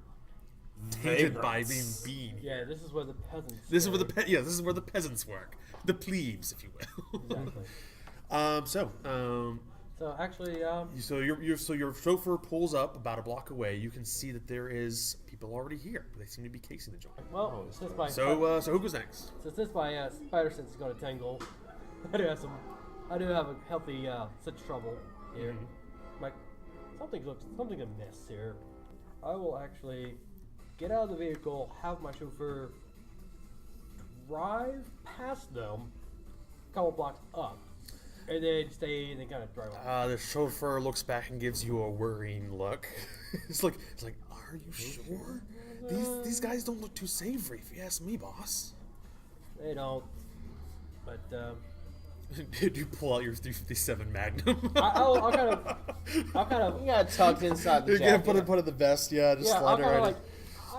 tainted by being bean. Yeah, this is where the peasants. This is where the peasants work, the plebes, if you will. Exactly. So actually, So your chauffeur pulls up about a block away. You can see that there is people already here. They seem to be casing the joint. well, since my So who goes next? since my spider sense is going to tangle, I do have a healthy sense of trouble here. Like something amiss here. I will actually get out of the vehicle, have my chauffeur drive past them, a couple blocks up, and then stay and then kind of drive off. The chauffeur looks back and gives you a worrying look. It's like, are you sure? These guys don't look too savory, if you ask me, boss. They don't, but Did you pull out your 357 Magnum? I'll kind of You got tucked inside the You're gonna jacket. put it in the vest, yeah. Just yeah, slide I'll it kind right of in. like.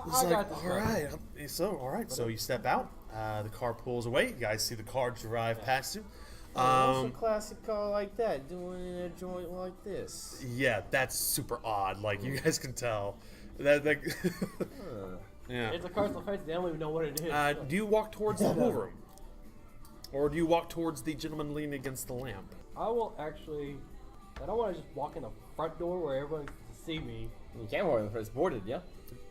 It's I like, got this all right. So you step out. The car pulls away. You guys see the car drive past you. What's a classic car like that doing in a joint like this? Yeah, that's super odd. Like you guys can tell. That yeah. It's a car so fancy they don't even know what it is. Do you walk towards the pool room, or do you walk towards the gentleman leaning against the lamp? I will actually. I don't want to just walk in the front door where everyone can see me. You can't walk in the front. It's boarded, yeah?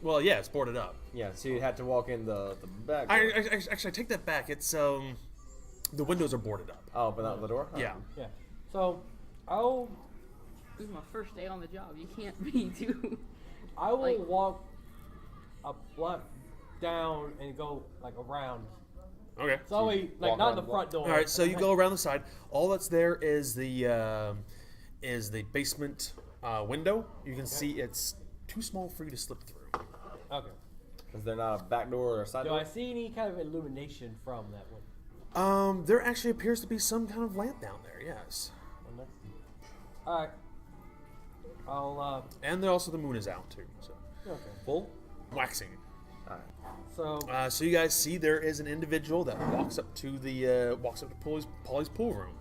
Well, yeah, it's boarded up. Yeah, so you'd have to walk in the back door. Actually, I take that back. It's the windows are boarded up. Oh, but not the door? Oh. Yeah. Yeah. So, I'll. This is my first day on the job. You can't be too. I will Like- walk a block down and go like around. Okay. So like walk not around the the front door. All right, so you go around the side. All that's there is the basement window. You can see it's too small for you to slip through. Okay. Is there not a back door or a side Do door? I see any kind of illumination from that one? There actually appears to be some kind of lamp down there. Yes, All right. I'll. and also the moon is out too. So Okay. Full? waxing. So. So you guys see there is an individual that walks up to Paulie's pool room.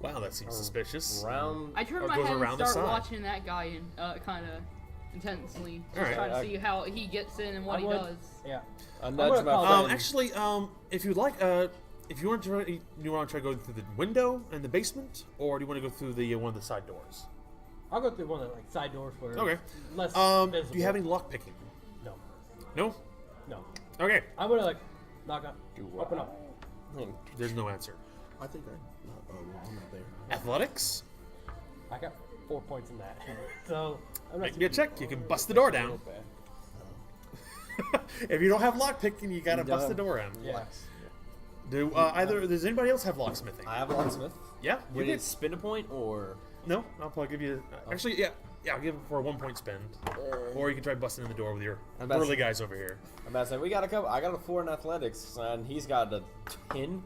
Wow, that seems suspicious. Round. I turn Or my goes head and around the start side. watching that guy in kind of intensely, just Alright. trying to see how he gets in and what he would- does. Yeah. A I'm nudge gonna my call friend. Actually, if you'd like, if you want to try to go through the window in the basement, or do you want to go through the one of the side doors? I'll go through one of the like side doors where. Okay. It's less Do visible. you have any lock picking? No. No. No. Okay. I'm gonna like knock on. Open up. There's no answer. I think I'm not there. Athletics. I got 4 points in that. So I'm not. Make me a check. You can bust the door down. If you don't have lock picking, you gotta bust the door in. Yeah. Does anybody else have locksmithing? I have a locksmith. Yeah. You Would can. it spin a point or? No, I'll probably give you. Actually, yeah. I'll give it for a 1 point spend. Or you can try busting in the door with your I'm about to early say- guys over here. I'm about to say, we got a couple. I got a 4 in athletics, and he's got a 10.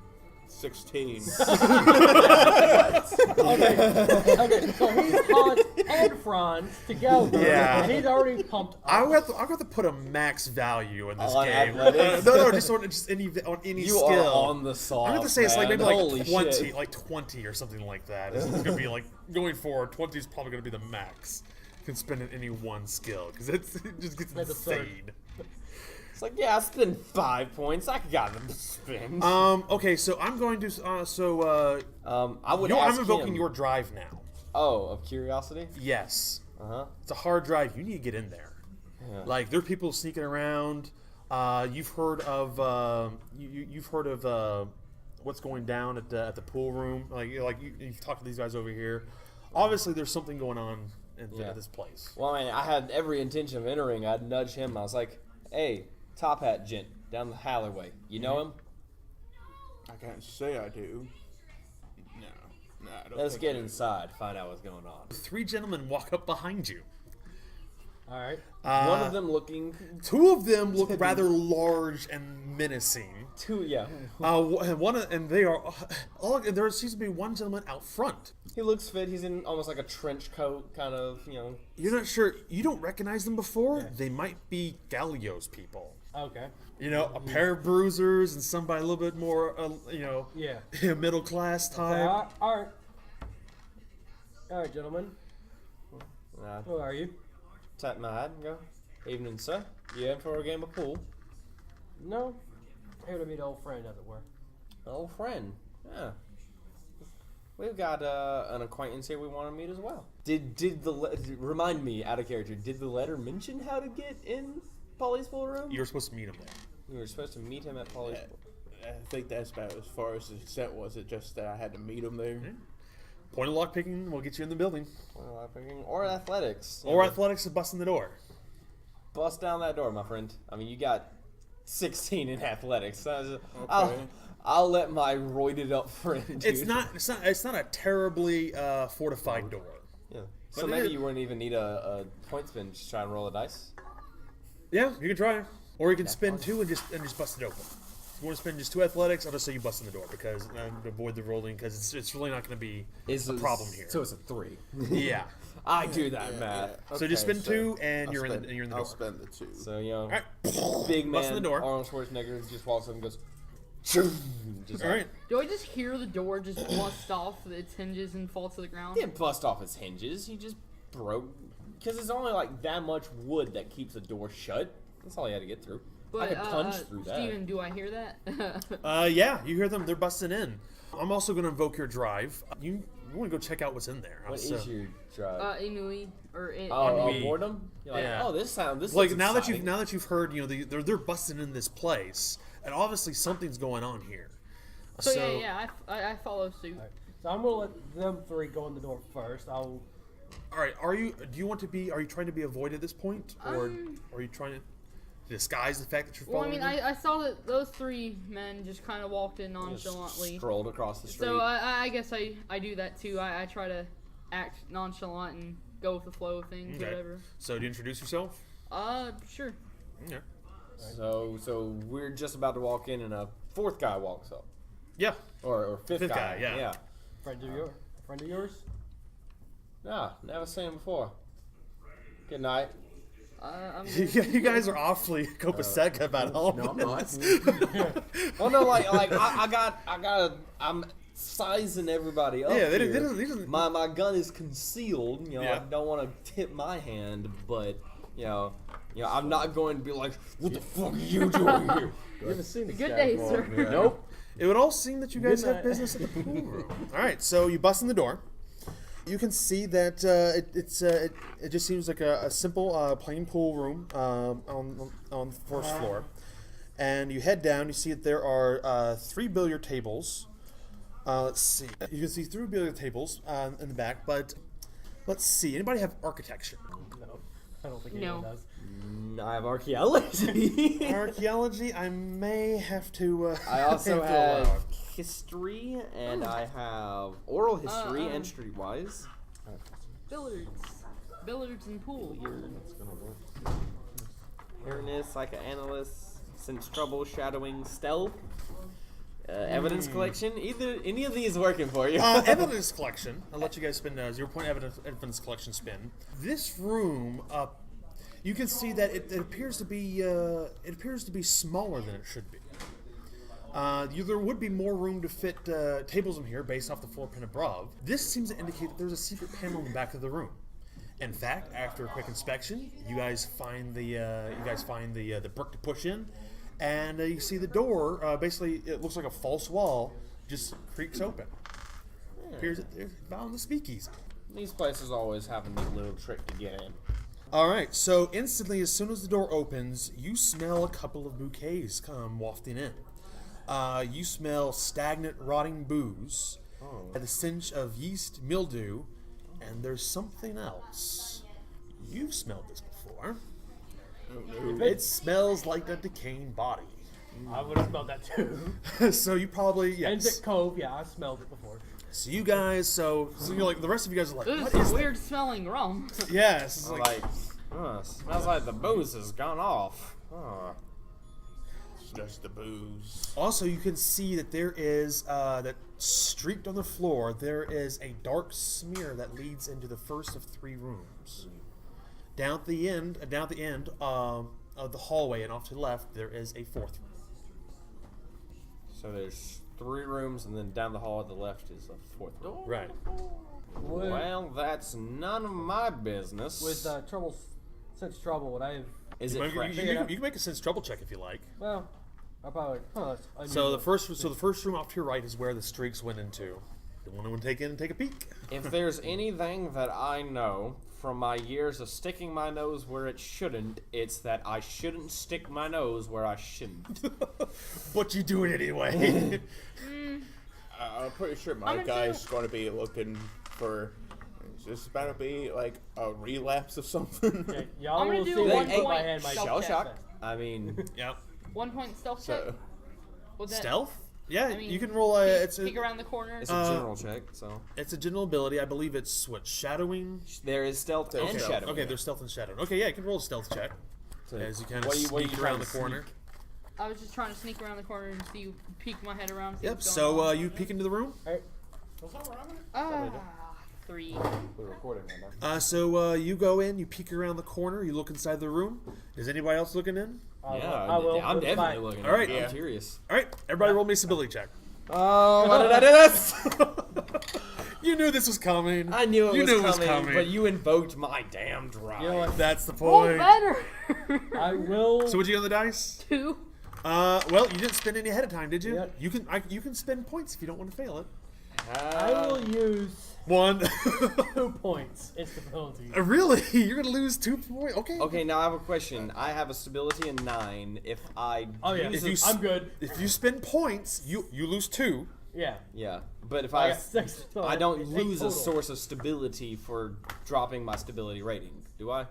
16. Okay, so he's Hans and Franz together. Yeah. And he's already pumped up. I'm going to put a max value in this On game. athletics? No, just on any You skill. are on the sauce. I'm going to say it's like man. maybe Holy like 20, shit. like 20 or something like that. It's going to be like going forward. 20 is probably going to be the max. You can spend in any one skill because it just gets That's absurd. insane. It's like, yeah, I spend 5 points. I got them to spend. Okay, so I'm going to I would ask I'm invoking him. your drive now. Oh, of curiosity? Yes. Uh-huh. It's a hard drive. You need to get in there. Yeah. Like, there are people sneaking around. You've heard of you've heard of what's going down at the pool room. You've talked to these guys over here. Obviously, there's something going on at this place. Well, I mean, I had every intention of entering. I'd nudge him. I was like, "Hey, top hat gent down the alleyway. You know him?" I can't say I do. No, I don't Let's think get I do. inside. Find out what's going on. 3 gentlemen walk up behind you. All right. One of them looking 2 of them look rather large and menacing. And they are. There seems to be one gentleman out front. He looks fit. He's in almost like a trench coat, kind of, You're not sure. You don't recognize them before. They might be Gallios people. Okay. A pair of bruisers and somebody a little bit more, Yeah. middle class type. All right, gentlemen. Who are you? Tap my hat and go, "Evening, sir. You in for a game of pool?" No. Here to meet an old friend, as it were. Old friend. Yeah. We've got an acquaintance here we want to meet as well. Remind me, out of character, did the letter mention how to get in Paulie's pool room? You were supposed to meet him there. We were supposed to meet him at Paulie's pool. I think that's about as far as the extent was. It just that I had to meet him there. Point of lockpicking will get you in the building. Or athletics. Or athletics to bust in the door. Bust down that door, my friend. I mean, you got 16 in athletics. I'll let my roided up friend do It's not a terribly fortified door. Yeah. So maybe you wouldn't even need a point spin. Just try and roll a dice. Yeah, you can try. Or you can spin 2 and just bust it open. If you want to spend just 2 athletics, I'll just say you bust in the door because avoid the rolling because it's really not going to be a problem here. So it's a 3. Yeah. I do that math. So just spend 2 and you're in the I'll door. spend the 2. So All right. big man Bust in the door. Arnold Schwarzenegger just walks up and goes. Just All right. Do I just hear the door just bust off its hinges and fall to the ground? He didn't bust off his hinges. He just broke because it's only like that much wood that keeps the door shut. That's all he had to get through. But, I could punch through that. Steven, do I hear that? Yeah, you hear them. They're busting in. I'm also going to invoke your drive. You want to go check out what's in there. What is your drive? Inui or Oh, boredom. You're like, Yeah. oh, this like looks now exciting. that you've heard, they're busting in this place, and obviously something's going on here. So I follow suit. All right. So I'm gonna let them 3 go in the door first. All right. Are you trying to be avoided at this point, or are you trying to disguise the fact that you're Well, following? I mean, I saw that those 3 men just kind of walked in nonchalantly. Strolled across the street. So I guess I do that too. I try to act nonchalant and go with the flow of things, Okay. whatever. So do you introduce yourself? Sure. Yeah. So we're just about to walk in, and a 4th guy walks up, Yeah. or 5th guy. yeah. Friend of yours? Yeah, never seen him before. Good night. I'm You guys are awfully copacetic about all No, I'm this. not. Oh no, I'm sizing everybody up. Yeah, they here. didn't- My gun is concealed. I Yeah. don't want to tip my hand, but I'm not going to be like, "What the fuck are you doing here?" You haven't seen this Good guy day, before. sir. Yeah. Nope. It would all seem that you guys Good have night. business at the pool room. All right, so you bust in the door. You can see that it just seems like a simple, plain pool room on the first floor. And you head down. You see that there are 3 billiard tables. Let's see. You can see 3 billiard tables in the back. But let's see. Anybody have architecture? No, I don't think No. anyone does. I have archaeology. Archaeology. I may have to. I also have to allow have it. history, and I have oral history and streetwise. Billiards and pool. Awareness, psychoanalyst, sense trouble, shadowing, stealth, evidence collection. Any of these working for you? Evidence collection. I'll let you guys spin 0 point evidence collection spin. This room, you can see that it appears to be smaller than it should be. There would be more room to fit tables in here based off the floor plan above. This seems to indicate that there's a secret panel in the back of the room. In fact, after a quick inspection, you guys find the brick to push in, and you see the door. Basically, it looks like a false wall, just creaks open. Appears that they're found the speakeasy. These places always have a neat little trick to get in. All right, so instantly, as soon as the door opens, you smell a couple of bouquets come wafting in. You smell stagnant, rotting booze, and the stench of yeast, mildew, and there's something else. You've smelled this before. It smells like a decaying body. I would have smelled that too. So you probably, yes. Endic Cove, yeah, I smelled it before. So you guys, so you're like, the rest of you guys are like, This what is is some that? weird smelling rum. Yes. It's like, Smells like the booze has gone off. It's just the booze. also, you can see that there is, that streaked on the floor, there is a dark smear that leads into the first of 3 rooms. Down at the end of the hallway and off to the left, there is a 4th room. So there's 3 rooms, and then down the hall at the left is a 4th room. Right. Well, that's none of my business. With since trouble, would I have? Is You it fresh? can make a sense trouble check if you like. Well, I probably. So the first room off to your right is where the streaks went into. You want to take in and take a peek? If there's anything that I know from my years of sticking my nose where it shouldn't, it's that I shouldn't stick my nose where I shouldn't. But you do it anyway. I'm pretty sure my I'm gonna guy's going to be looking for. Is this about to be like a relapse of something? Okay, y'all I'm gonna will do see one when I put my point hand my Shell chest shock. back. I mean, Yep. 1 point stealth check. So, Would that Stealth? Yeah, I mean, you can roll a. It's peek a, around the corner. it's a general check, so. it's a general ability. I believe it's what, shadowing. There is stealth and Okay. shadow. Okay, there's stealth and shadowing. Okay, yeah, you can roll a stealth check as you kind of What are you sneak trying around to the corner. I was just trying to sneak around the corner and see, peek my head around. See Yep. what's going So on. you peek into the room. Alright. 3. We're recording right now. So you go in, you peek around the corner, you look inside the room. Is anybody else looking in? Yeah, I will. I'm with definitely my- looking. All right. I'm Yeah. curious. All right, everybody, roll me a stability check. Oh, why did I do this? You knew this was coming. I knew You it knew was coming, but you invoked my damn drive. You know what? That's the Oh, point. better. I will. So what'd you get on the dice? 2. Well, you didn't spend any ahead of time, did you? Yeah. You can spend points if you don't want to fail it. I will use 1. 2 points. It's the penalty. Really? You're gonna lose 2 points? Okay. Okay, now I have a question. I have a stability in 9. If I Oh yeah, use If you it, I'm good. If you spend points, you lose 2. Yeah. yeah, but if I I got 6. I don't It's 8 lose a total. source of stability for dropping my stability rating, do I?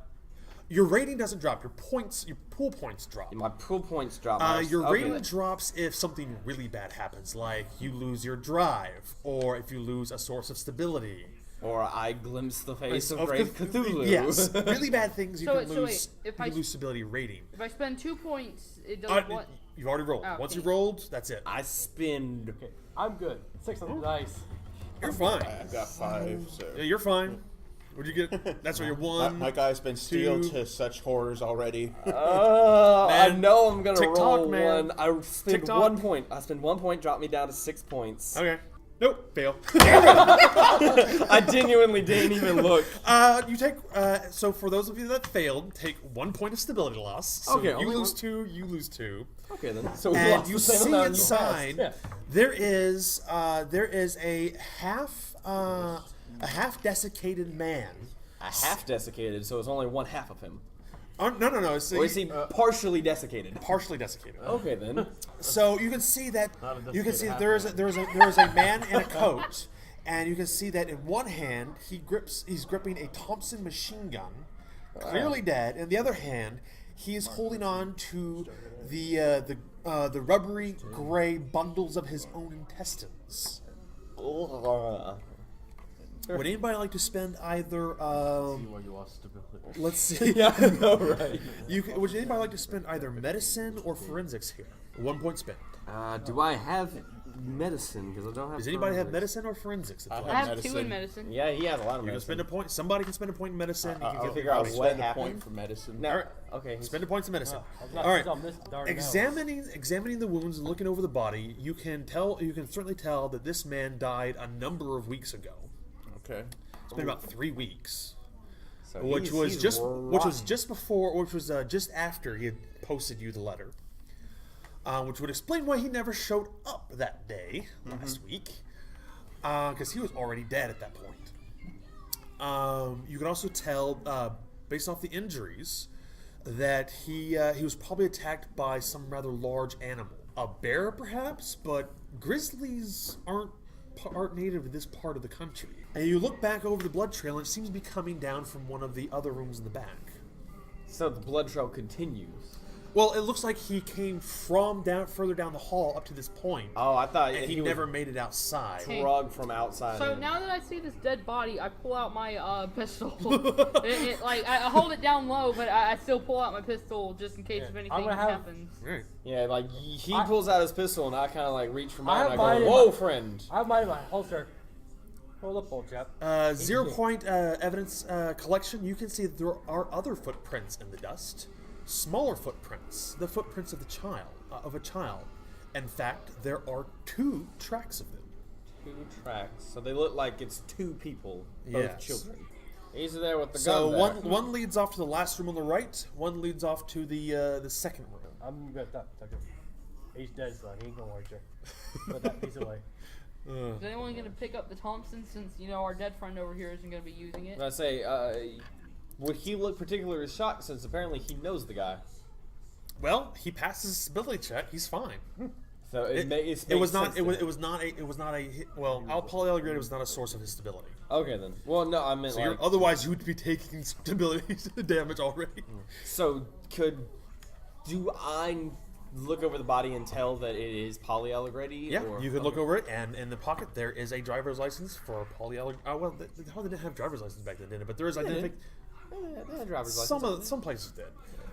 Your rating doesn't drop. Your pool points drop. My pool points drop. my- Your okay, rating then. drops if something really bad happens, like you lose your drive, or if you lose a source of stability. Or I glimpse the face of Of Great Cth- Cthulhu. Yes, really bad things you So can wait, lose. if you I can lose stability rating. If I spend 2 points, it does what? You've already rolled. Oh, Once okay. you've rolled, that's it. I spend. Okay, I'm good. 6 on the dice. You're fine. I've got 5, so. Yeah, you're fine. What'd you get? That's what you're one. My guy's been steeled 2. to such horrors already. I Man, know I'm gonna TikTok, roll man. one. I spend TikTok. 1 point. I spend 1 point, drop me down to 6 points. Okay. Nope. Fail. I genuinely didn't even look. You take. So for those of you that failed, take 1 point of stability loss. So Okay, you only lose one. 2. You lose 2. Okay then. So we And lost you the same see amount. inside Yeah. there is a half desiccated man. A half desiccated, so it's only one half of him. Oh, no. So Or is he partially desiccated? partially desiccated? Okay then. So you can see that there is a man in a coat, and you can see that in one hand he's gripping a Thompson machine gun, clearly dead. In the other hand, he is holding on to the rubbery gray bundles of his own intestines. Would anybody like to spend either? Where you lost stability. Let's see. Yeah, I know, right? Would anybody like to spend either medicine or forensics here? 1 point spent. Do I have medicine? Because I don't have. Does anybody have forensics. medicine or forensics? I At I all? have 2 in medicine. Yeah, he has a lot of You can medicine. spend a point. Somebody can spend a point in medicine. You can I'll figure out what spend a happened. point for medicine. No. All right. Okay. Spend a point in medicine. I've got All right. some this darn Examining the wounds and looking over the body, you can certainly tell that this man died a number of weeks ago. Okay. It's been about 3 weeks, So which he's was just rotten. just after he had posted you the letter, which would explain why he never showed up that day last week, because he was already dead at that point. You can also tell based off the injuries, that he was probably attacked by some rather large animal. A bear, perhaps, but grizzlies aren't native to this part of the country. And you look back over the blood trail, and it seems to be coming down from one of the other rooms in the back. So the blood trail continues. Well, it looks like he came from further down the hall up to this point. Oh, I thought And he never made it outside. drug from outside. So now that I see this dead body, I pull out my pistol. I hold it down low, but I still pull out my pistol just in case if anything happens. Right. Yeah, like he pulls out his pistol, and I kind of like reach for mine. have And mine I go, in "Whoa, my- friend!" I have mine in my holster. Hold up, old chap. 0 point evidence collection. You can see that there are other footprints in the dust. Smaller footprints, the footprints of a child. In fact, there are 2 tracks of them. 2 tracks. So they look like it's 2 people, both Yes. children. He's there with the So gun. back. one leads off to the last room on the right. One leads off to the second room. I'm good. He's dead, so he ain't gonna hurt you. Put that piece away. Is anyone going to pick up the Thompson since, our dead friend over here isn't going to be using it? I say, would he look particularly shocked since apparently he knows the guy? Well, he passes his ability check. He's fine. So it was not. It was not a. Well, Paulie Alegretti was not a source of his stability. Okay then. Well, no, I meant So otherwise, you would be taking stability damage already. So do I look over the body and tell that it is Paulie Alegretti? Yeah, or, you can look over it, and in the pocket there is a driver's license for Paulie Alegretti. Well, they hardly didn't have driver's license back then, did it? But there is identification. They had driver's license. Some places did,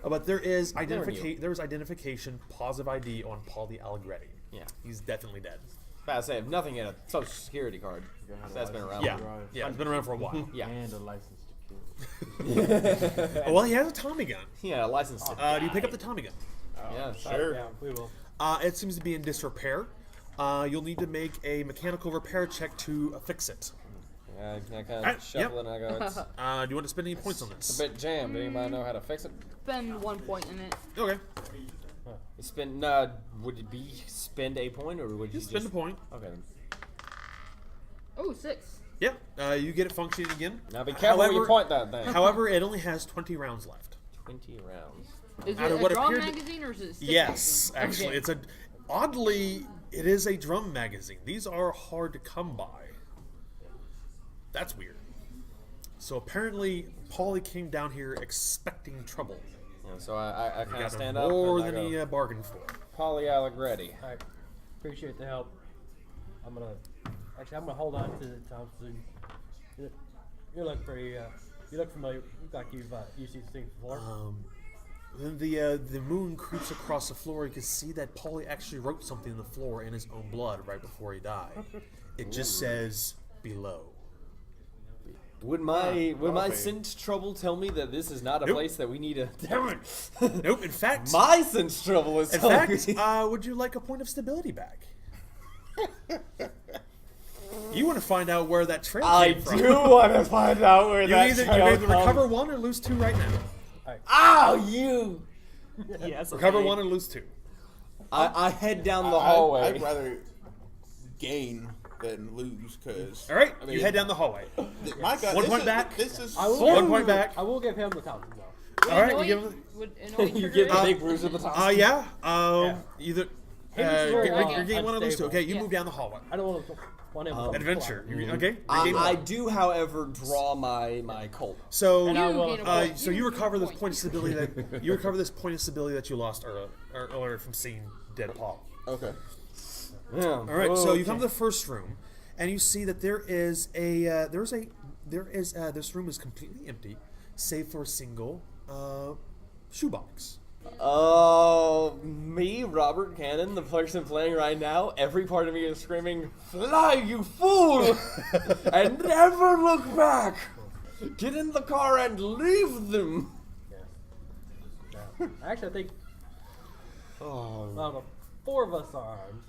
but there is Never knew. identification. There is identification, positive ID on Paulie Alegretti. Yeah. He's definitely dead. But I say, if nothing, in a social security card. You gotta have That's a been license around. Yeah, to drive. yeah, it's been around for a while. Yeah. And a license to kill. Well, he has a Tommy gun. Yeah, a license to Do you pick up the Tommy gun? Yeah, Sure. Yeah, we will. It seems to be in disrepair. You'll need to make a mechanical repair check to fix it. Yeah, I kind Alright, of shuffle it and I go, it's Do you want to spend any points on a this? bit jammed. Anybody know how to fix it? Spend 1 point in it. Okay, Spend, would it be spend a point or would you spend just... a point. Okay then. Oh, 6. Yeah, you get it functioning again. Now be careful where you However- point that thing. However, it only has 20 rounds left. 20 rounds. Is Out it of a what drum appeared to- magazine or is it a stick Yes, magazine? actually, Okay. oddly, it is a drum magazine. These are hard to come by. That's weird. So apparently, Paulie came down here expecting trouble. Yeah, so I kind Got of stand up more and I than go, he bargained for. Paulie Alegretti. Alright. Appreciate the help. I'm gonna hold on to the Thompson. You look pretty, you look familiar. You look like you've used these things before. Then the moon creeps across the floor. You can see that Paulie actually wrote something on the floor in his own blood right before he died. It just says below. Would my okay. sense trouble tell me that this is not a Nope. place that we need to... Damn it! Nope. In fact, My sense trouble is in telling fact, me... would you like a point of stability back? You want to find out where that trail I came from. do want to find out where You that either trail recover comes. 1 or lose 2 right now. Ow, you! Yes. Recover 1 or lose 2. I head down the hallway. I'd rather gain than lose, because All right, I mean, you head down the hallway. My God, 1 this point is, back. This is I will so- 1 point back. I will give him the Thompson though. All right, Annoy- we give him. would annoy You trigger get the it? big bruise at the top. Yeah. Yeah. Either. very You're getting 1 or lose 2. unstable. Okay, you Yeah. move down the hallway. I don't want him. Adventure. Okay. I Regain 1. do, however, draw my Colt. So. And I You will- gain a point. So you recover this gain a point of stability that you lost earlier from seeing dead Paul. Okay. Yeah. All right, so you come to the first room, and you see that this room is completely empty, save for a single shoebox. Oh, me, Robert Cannon, the person playing right now, every part of me is screaming, "Fly, you fool! And never look back! Get in the car and leave them!" Yeah. Actually, I think the 4 of us are armed.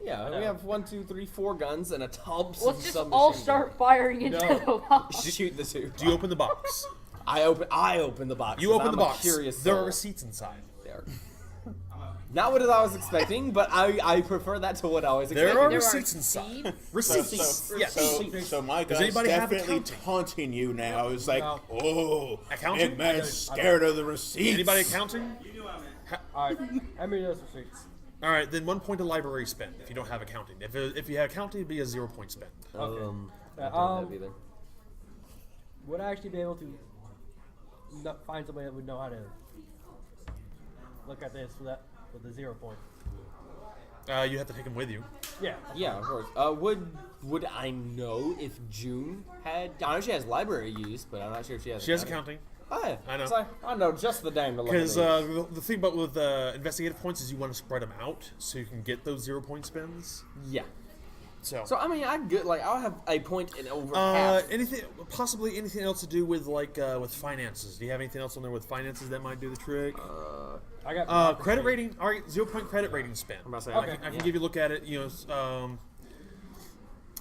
Yeah, we have 1, 2, 3, 4 guns and a Thompson Let's just submachine all gun. start firing into the wall. Shoot the 2. Do you open the box? I open the box. You 'cause open I'm the a box. Curious There soul. are receipts inside. There. Not what I was expecting, but I prefer that to what I was expecting. There are There receipts are inside. seeds. Receipts. Yes. So my Does guy's anybody have definitely accounting? taunting you now. It's like, No. oh, Accounting? big man's scared of the receipts. Anybody accounting? All right, how many of those receipts? All right, then 1 point of library spend if you don't have accounting. If you have accounting, it'd be a 0 point spend. I don't have either. Would I actually be able to find somebody that would know how to look at this with the 0 point? You have to take them with you. Yeah. Yeah, of course. Would I know if June had? I know she has library use, but I'm not sure if she has. She has accounting. Oh, yeah. I know. So I know just the dame to look at Because these. the thing about with investigative points is you want to spread them out so you can get those 0 point spends. Yeah. So, So I mean, I get like I'll have a point in over half. possibly anything else to do with with finances. Do you have anything else on there with finances that might do the trick? I got Credit rating. All right, 0 point credit rating spend. I'm about to say, Okay. I can give you a look at it.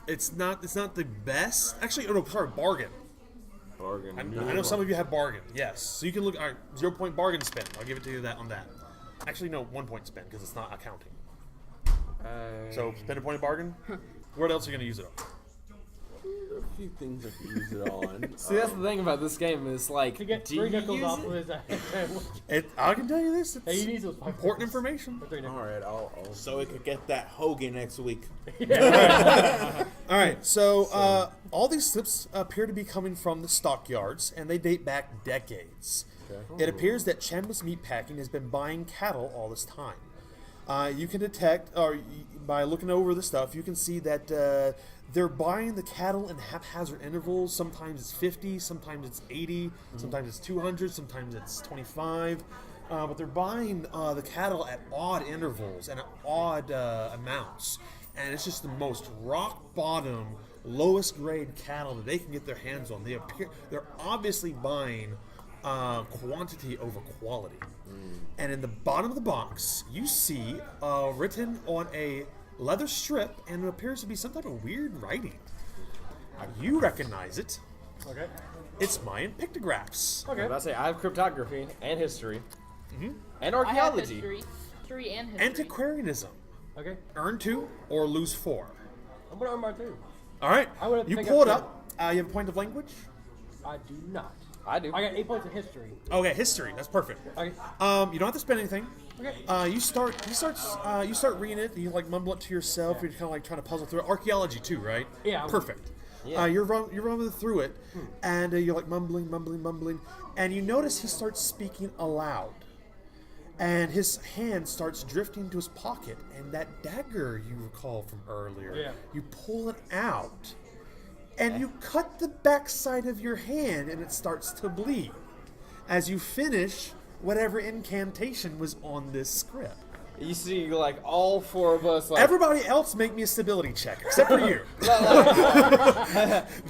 It's not the best. Actually, oh no, sorry, bargain. bargain. I know some of you have bargain. Yes, so you can look. All right, 0 point bargain spend. I'll give it to you on that. Actually, no, 1 point spend because it's not accounting. So spend a point of bargain. What else are you gonna use it on? A few things I could use it on. See, that's the thing about this game is like, to get do 3 you nickels use off of it? his I can tell you this. Hey, he It's needs those 5 important information. for 3 nickels. All right, I'll so we could get that hoagie next week. All right, so all these slips appear to be coming from the stockyards, and they date back decades. It appears that Chambliss Meatpacking has been buying cattle all this time. You can detect, by looking over the stuff, you can see that they're buying the cattle in haphazard intervals. Sometimes it's 50, sometimes it's 80, sometimes it's 200, sometimes it's 25. But they're buying the cattle at odd intervals and at odd amounts. And it's just the most rock bottom, lowest grade cattle that they can get their hands on. They're obviously buying quantity over quality. And in the bottom of the box, you see written on a leather strip, and it appears to be some type of weird writing. You recognize it. Okay. It's Mayan pictographs. Okay. I say I have cryptography and history and I have archaeology. history and history. Antiquarianism. Okay. Earn 2 or lose 4. I'm gonna earn my 2. All right. I would have to You pick pull it up up. You have a point of language. I do not. I do. I got 8 points of history. Okay, history. That's perfect. Okay. You don't have to spend anything. Okay. You start reading it. You like mumble it to yourself. You're kind of like trying to puzzle through it. Archaeology too, right? Yeah. Perfect. Yeah. You're running through it, and you're like mumbling, and you notice he starts speaking aloud, and his hand starts drifting to his pocket, and that dagger you recall from earlier. Yeah. You pull it out, and you cut the backside of your hand, and it starts to bleed as you finish whatever incantation was on this script. You see, like all 4 of us, like Everybody else make me a stability check, except for you.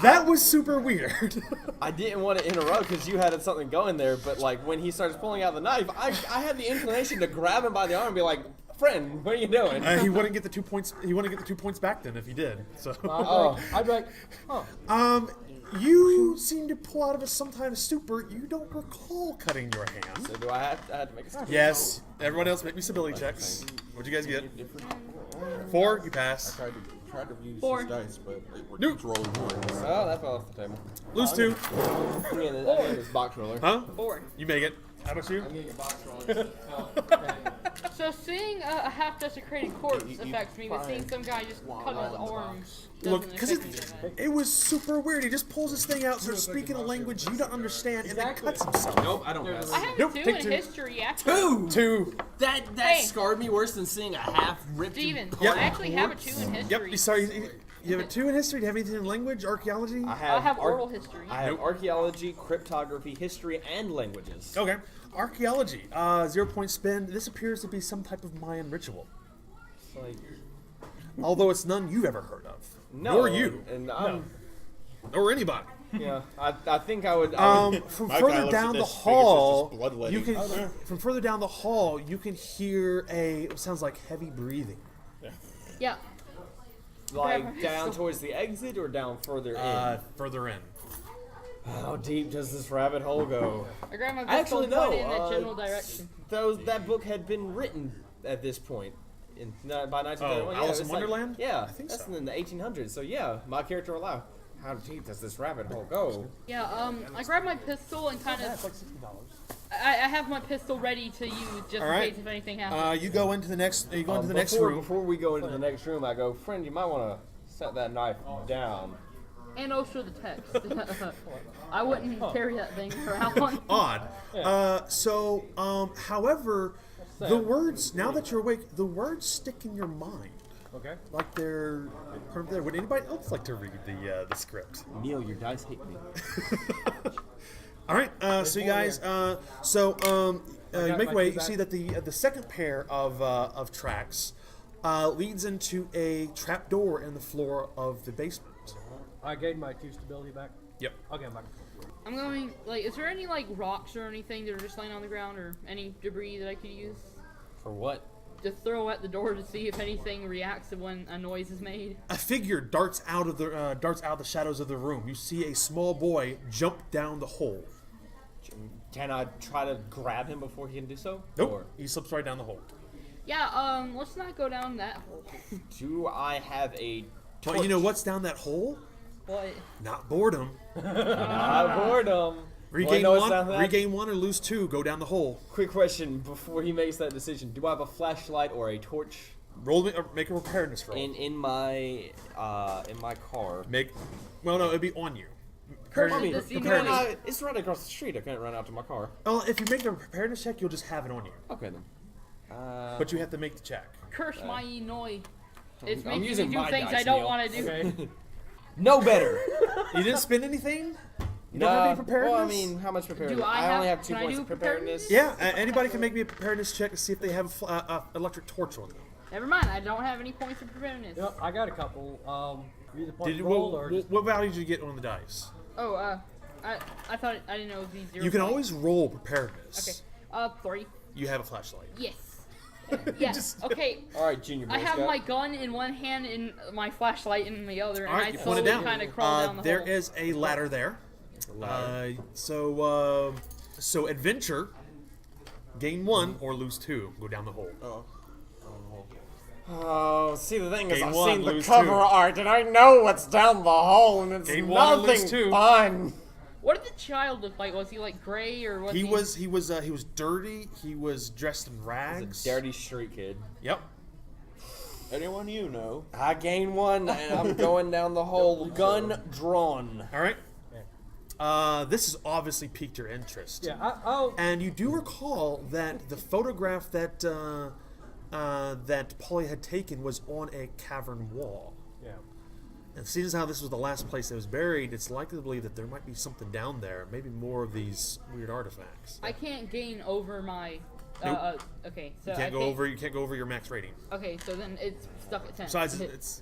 That was super weird. I didn't want to interrupt because you had something going there, but like when he starts pulling out the knife, I had the inclination to grab him by the arm and be like, "Friend, what are you doing?" He wouldn't get the 2 points. He wouldn't get the 2 points back then if he did. So, I'd be like, oh. you seem to pull out of some kind of stupor. You don't recall cutting your hand. So do I have to make a stupid Yes. Everyone else make me stability checks. What'd you guys get? 4. You pass. Tried to use 4. his dice, but it Nope. keeps rolling ones. Oh, that fell off the table. Lose 2. Me and this box roller. Huh? 4. You make it. How about you? So seeing a half desecrated corpse affects me, but seeing some guy just cut his arms doesn't Look, because affect me that much. it was super weird. He just pulls this thing out, starts speaking a language you don't understand, and then Exactly. cuts himself. Nope, I don't pass. I have Nope, a 2 take in 2. history after. 2. 2. That Hey. scarred me worse than seeing a half ripped. Steven, Yep. I actually have a 2 in Yep. history. You have a 2 in history. Do you have anything in language, archaeology? I I have ar- oral history. I have archaeology, cryptography, history, and languages. Okay. Archaeology. 0 point spend. This appears to be some type of Mayan ritual, Like, although it's none you've ever heard of. no, Nor you. and I'm, Or anybody. yeah, I think I would. From My guy further looks down at the this, figures it's hall, just bloodletting. you can. From further down the hall, you can hear it sounds like heavy breathing. Yeah. like down towards the exit or down further in. Further in. How deep does this rabbit hole go? I grabbed my book Actually, and no. pointed in that general direction. That book had been written at this point. By 1931. Oh, yeah, Alice in it's Wonderland? Yeah, I think that's so. in the 1800s. So yeah, my character will allow. How deep does this rabbit hole go? Yeah, I grabbed my pistol and kind That's of. like $60. I have my pistol ready to use just All right. in case if anything happens. You go into the next. You go into the next room. Before we go into the next room, I go, friend, you might want to set that knife down. And also the text. I wouldn't carry that thing around. Odd. However, the words. Now that you're awake, the words stick in your mind. Okay. Like they're part of there. Would anybody else like to read the script? Neil, your dice hate me. All right. So you guys. You make my way. two You back. see that the second pair of tracks leads into a trap door in the floor of the basement. I gained my 2 stability back. Yep. Okay, I'm back. I'm going, is there any, rocks or anything that are just laying on the ground or any debris that I could use For what? to throw at the door to see if anything reacts when a noise is made? A figure darts out of the shadows of the room. You see a small boy jump down the hole. Can I try to grab him before he can do so? Nope. Or He slips right down the hole. Yeah, let's not go down that hole. do I have a torch? But you know what's down that hole? What? Not boredom. Not boredom. Regain Well, I know it's one. down that. Regain one or lose 2. Go down the hole. Quick question before he makes that decision. Do I have a flashlight or a torch Roll me. Or make a preparedness roll. in my car? Well, no, it'd be on you. Curse mean, does he Can know? I- it's right across the street. I can't run out to my car. Well, if you make a preparedness check, you'll just have it on you. Okay then. But you have to make the check. Curse my Noi. It's I'm making me using do my things dice, I don't Neil. want to do. Okay. No better. You didn't spend anything? You don't have any preparedness? Well, I mean, how much preparedness? Do I only have- have 2 can I points do of preparedness. preparedness? Yeah, anybody can make me a preparedness check to see if they have a electric torch on them. Never mind, I don't have any points of preparedness. Yep, I got a couple. You either point Did roll or just... what value did you get on the dice? Oh, I thought I didn't know it was 0. You can always roll preparedness. Okay. 3. You have a flashlight. Yes. Yes. Okay. All right, Junior Boy I have Scout. my gun in one hand and my flashlight in the other, and All right, I you point it slowly down. kind of crawl down the There hole. is a ladder there. So adventure, gain 1 or lose 2. Go down the hole. Oh, see, the thing is, Gain I've 1, seen the lose cover 2. art, and I know what's down the hole, and it's Gain 1 or lose nothing 2. fun. What did the child look like? Was he gray or was He was dirty. He was dressed in rags. It's a dirty street kid. Yep. Anyone you know? I gain 1, and I'm going down the hole, gun drawn. All right. This has obviously piqued your interest. Yeah, I'll... And you do recall that the photograph that that Paulie had taken was on a cavern wall. Yeah. And seeing as how this was the last place that was buried, it's likely to believe that there might be something down there, maybe more of these weird artifacts. I can't gain over my. Nope. Okay, so You can't go over your max rating. Okay, so then it's stuck at 10. Besides, Hit. it's.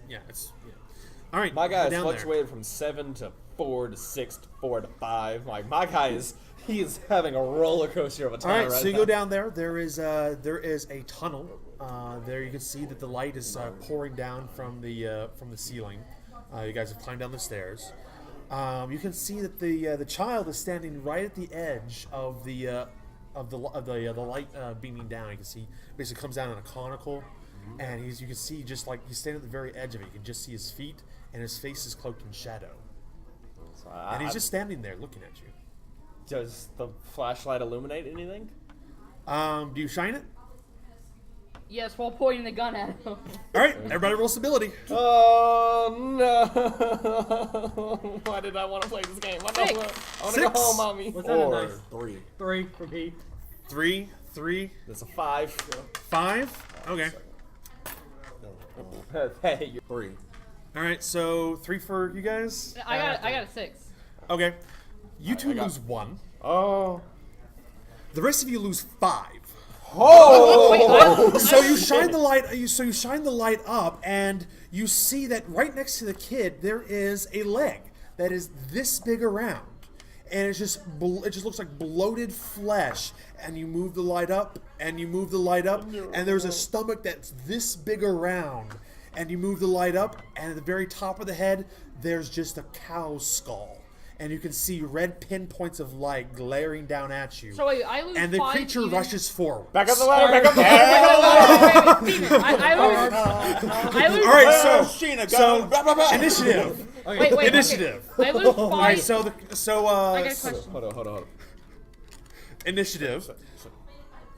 All right. My guy go has down there. fluctuated from 7 to 4 to 6 to 4 to 5. Like, my guy is having a roller coaster of a time All right, right so you now. go down there. There is a tunnel. There you can see that the light is pouring down from the ceiling. You guys have climbed down the stairs. You can see that the child is standing right at the edge of the light beaming down. You can see basically comes down in a conical, and you can see just like he's standing at the very edge of it. You can just see his feet, and his face is cloaked in shadow. So And he's just standing there looking at you. Does the flashlight illuminate anything? Do you shine it? Yes, while pointing the gun at him. All right, everybody roll stability. Oh no! Why did I want to play this game? I Six. want to Six. go home, mommy. What's that a Or dice? 3. 3 for me. 3, 3, That's a 5. 5. Okay. Hey, you're 3. All right, so 3 for you guys. I got a 6. Okay. You two I got- lose 1. oh. The rest of you lose 5. Oh! So you shine the light. So you shine the light up, and you see that right next to the kid there is a leg that is this big around, and it just looks like bloated flesh. And you move the light up, and you move the light up, and there's a stomach that's this big around, and you move the light up, and at the very top of the head there's just a cow's skull, and you can see red pinpoints of light glaring down at you. So wait, I lose And the 5 creature even- rushes forward. Back up the ladder. Back up the ladder. Wait, Steven, I lose. All right, so Sheena, so go. Blah, blah, blah. initiative. Wait, okay. Initiative. I lose 5. All right, so I got a question. Hold on. initiative.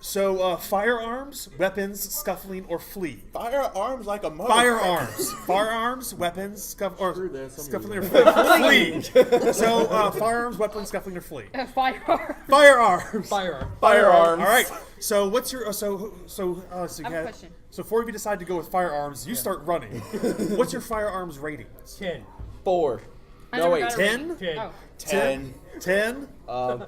So firearms, weapons, scuffling, or flee. Firearms like a mother. Firearms, weapons, Screw this, I'm scuffling or flee. So firearms, weapons, scuffling, or flee. Firearm. Firearms. Firearms. All right. So what's your so you I have a question. So 4 of you decide to go with firearms. You start running. What's your firearms rating? 10. 4. I No, never wait. got a 10? rating. 10. Oh. 10. 10?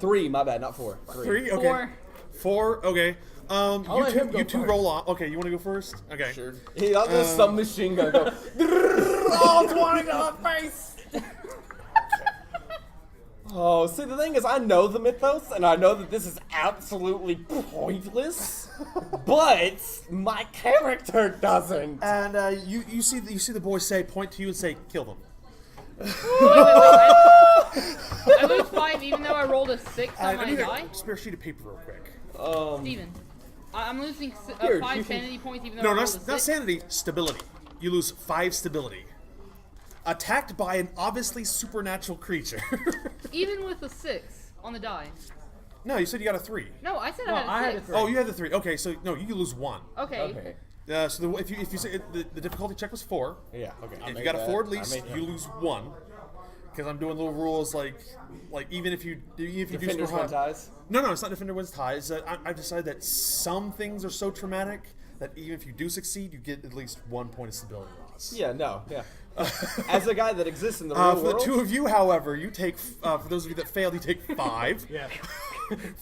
3. My bad. Not 4. 3? Okay. 4. 4? Okay. let him go You two first. roll on. Okay, you want to go first? Okay. Sure. He got this submachine gun. Go. Oh, 20 to the face. Oh, see, the thing is, I know the mythos, and I know that this is absolutely pointless, but my character doesn't. And you see the boys point to you and say, kill them. I lose 5 even though I rolled a 6 on I my need die. a spare sheet of paper real quick. Steven, I'm losing Here, 5 you can- sanity points even though No, I rolled a not 6. sanity. Stability. You lose 5 stability. Attacked by an obviously supernatural creature. Even with a 6 on the die. No, you said you got a 3. No, I said No, I I had had a a 6. 3. Oh, you had the 3. Okay, so no, you lose 1. Okay. So if you say the difficulty check was 4. Yeah, okay. If you got a 4 at least, you lose 1. Because I'm doing little rules like even if you do Defenders super high. win ties. No, it's not defender wins ties. I've decided that some things are so traumatic that even if you do succeed, you get at least 1 point of stability loss. Yeah, no, yeah. As a guy that exists in the real For the world, 2 of you, however, you take for those of you that failed, you take 5. Yeah.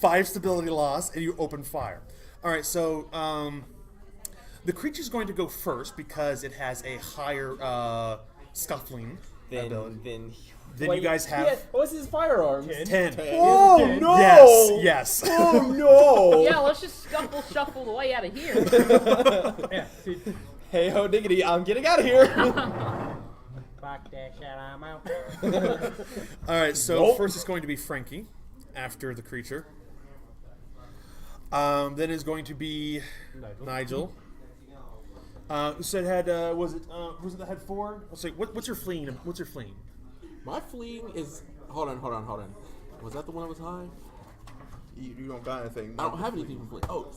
5 stability loss, and you open fire. All right, so the creature's going to go first because it has a higher scuffling ability. Then you guys have what's his firearms? 10. Oh Ten. no! Yes. Oh no! Yeah, let's just shuffle the way out of here. Yeah. See, Hey ho diggity, I'm getting out of here. fuck that shit, I'm out. All right, so first it's going to be Frankie after the creature. Then is going to be Nigel. Who said had was it that had 4? Let's see, what's your fleeing? What's your fleeing? My fleeing is. Hold on. Was that the one that was high? You don't got anything. I don't have anything from fleeing. Oh,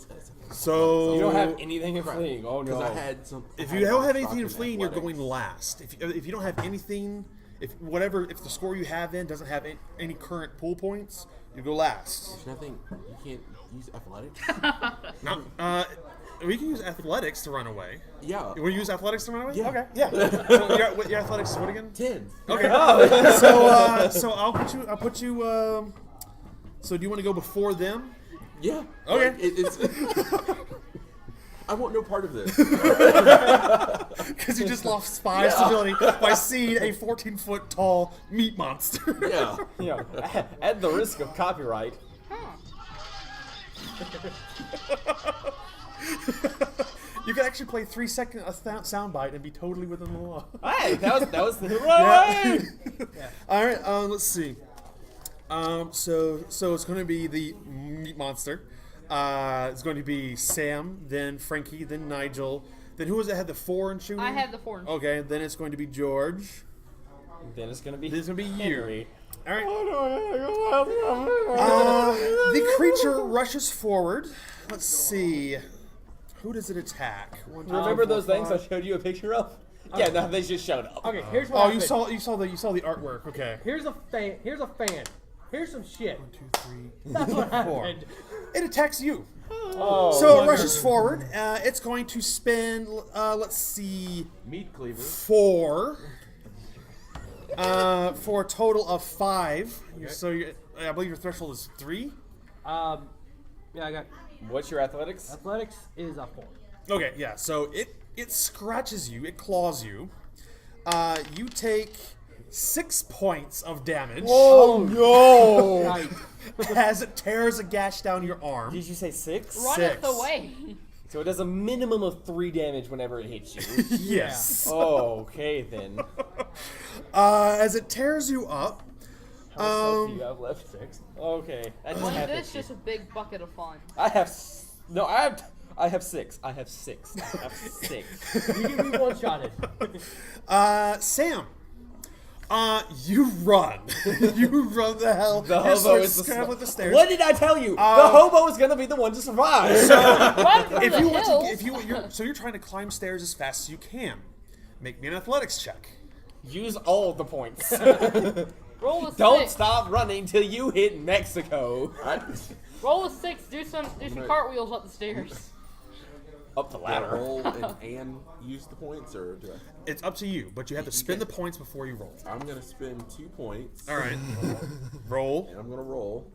So You don't have anything in fleeing. Oh no! because I had some. if I you had don't have stock anything in in fleeing, you're athletics. going last. If you don't have anything, if the score you have in doesn't have any current pool points, you go last. There's nothing. You can't use athletics. No, we can use athletics to run away. Yeah. You want to use athletics to run away? Yeah. Okay. Yeah. So your athletics is what again? 10. Okay. So I'll put you. So do you want to go before them? Yeah. Okay. Like, it's. I want no part of this. Because you just lost 5 stability by seeing a 14-foot tall meat monster. Yeah. You know, at the risk of copyright. You can actually play 3-second soundbite and be totally within the law. Hey, that was the Yeah. All right. Let's see. So it's going to be the meat monster. It's going to be Sam, then Frankie, then Nigel. Then who was it had the 4 in shooting? I had the 4. Okay. Then it's going to be George. Then it's gonna be. Then it's going to be you. Henry. All right. The creature rushes forward. Let's see. Who does it attack? Remember those things I showed you a picture of? Yeah, no, they just showed up. Okay, here's what Oh, happened. you saw the artwork. Okay. Here's a fan. Here's some shit. 1, 2, 3. That's what 4. happened. It attacks you. Oh, So it rushes forward. It's going to spin. Let's see. Meat cleaver. 4. For a total of 5. So I believe your threshold is 3. Yeah, I got What's your athletics? athletics is a 4. Okay, yeah. So it scratches you. It claws you. You take 6 points of damage Oh no! Right. as it tears a gash down your arm. Did you say 6? Run 6. it the way. So it does a minimum of 3 damage whenever it hits you. Yes. Oh, okay then. As it tears you up, How much health do you have left? 6. Okay. I just Like have this, 50. just a big bucket of fun. I have 6. I have 6. I have 6. You can be one-shotted. Sam. You run. You run the hell. The you hobo start is the scrambling the stairs. What did I tell you? The hobo is gonna be the one to survive. Run for If the you want hills. to, so you're trying to climb stairs as fast as you can. Make me an athletics check. Use all the points. Roll a Don't 6. stop running till you hit Mexico. Roll a 6. Do some cartwheels up the stairs. Up the Do I ladder. roll and use the points, or do I? It's up to you, but you have to spend the points before you roll. I'm gonna spend 2 points. All right. Roll. And I'm gonna roll.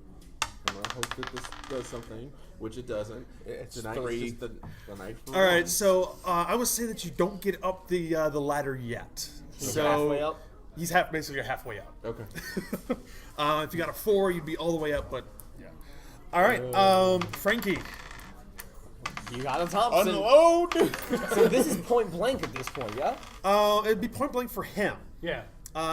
I'm gonna hope that this does something, which it doesn't. It's Tonight 3. Is just the night for All right. one. So I would say that you don't get up the ladder yet. So halfway up? He's basically halfway up. Okay. If you got a 4, you'd be all the way up. But yeah. All right. Frankie. You got a Thompson. Unload! So this is point blank at this point, yeah? It'd be point blank for him. Yeah.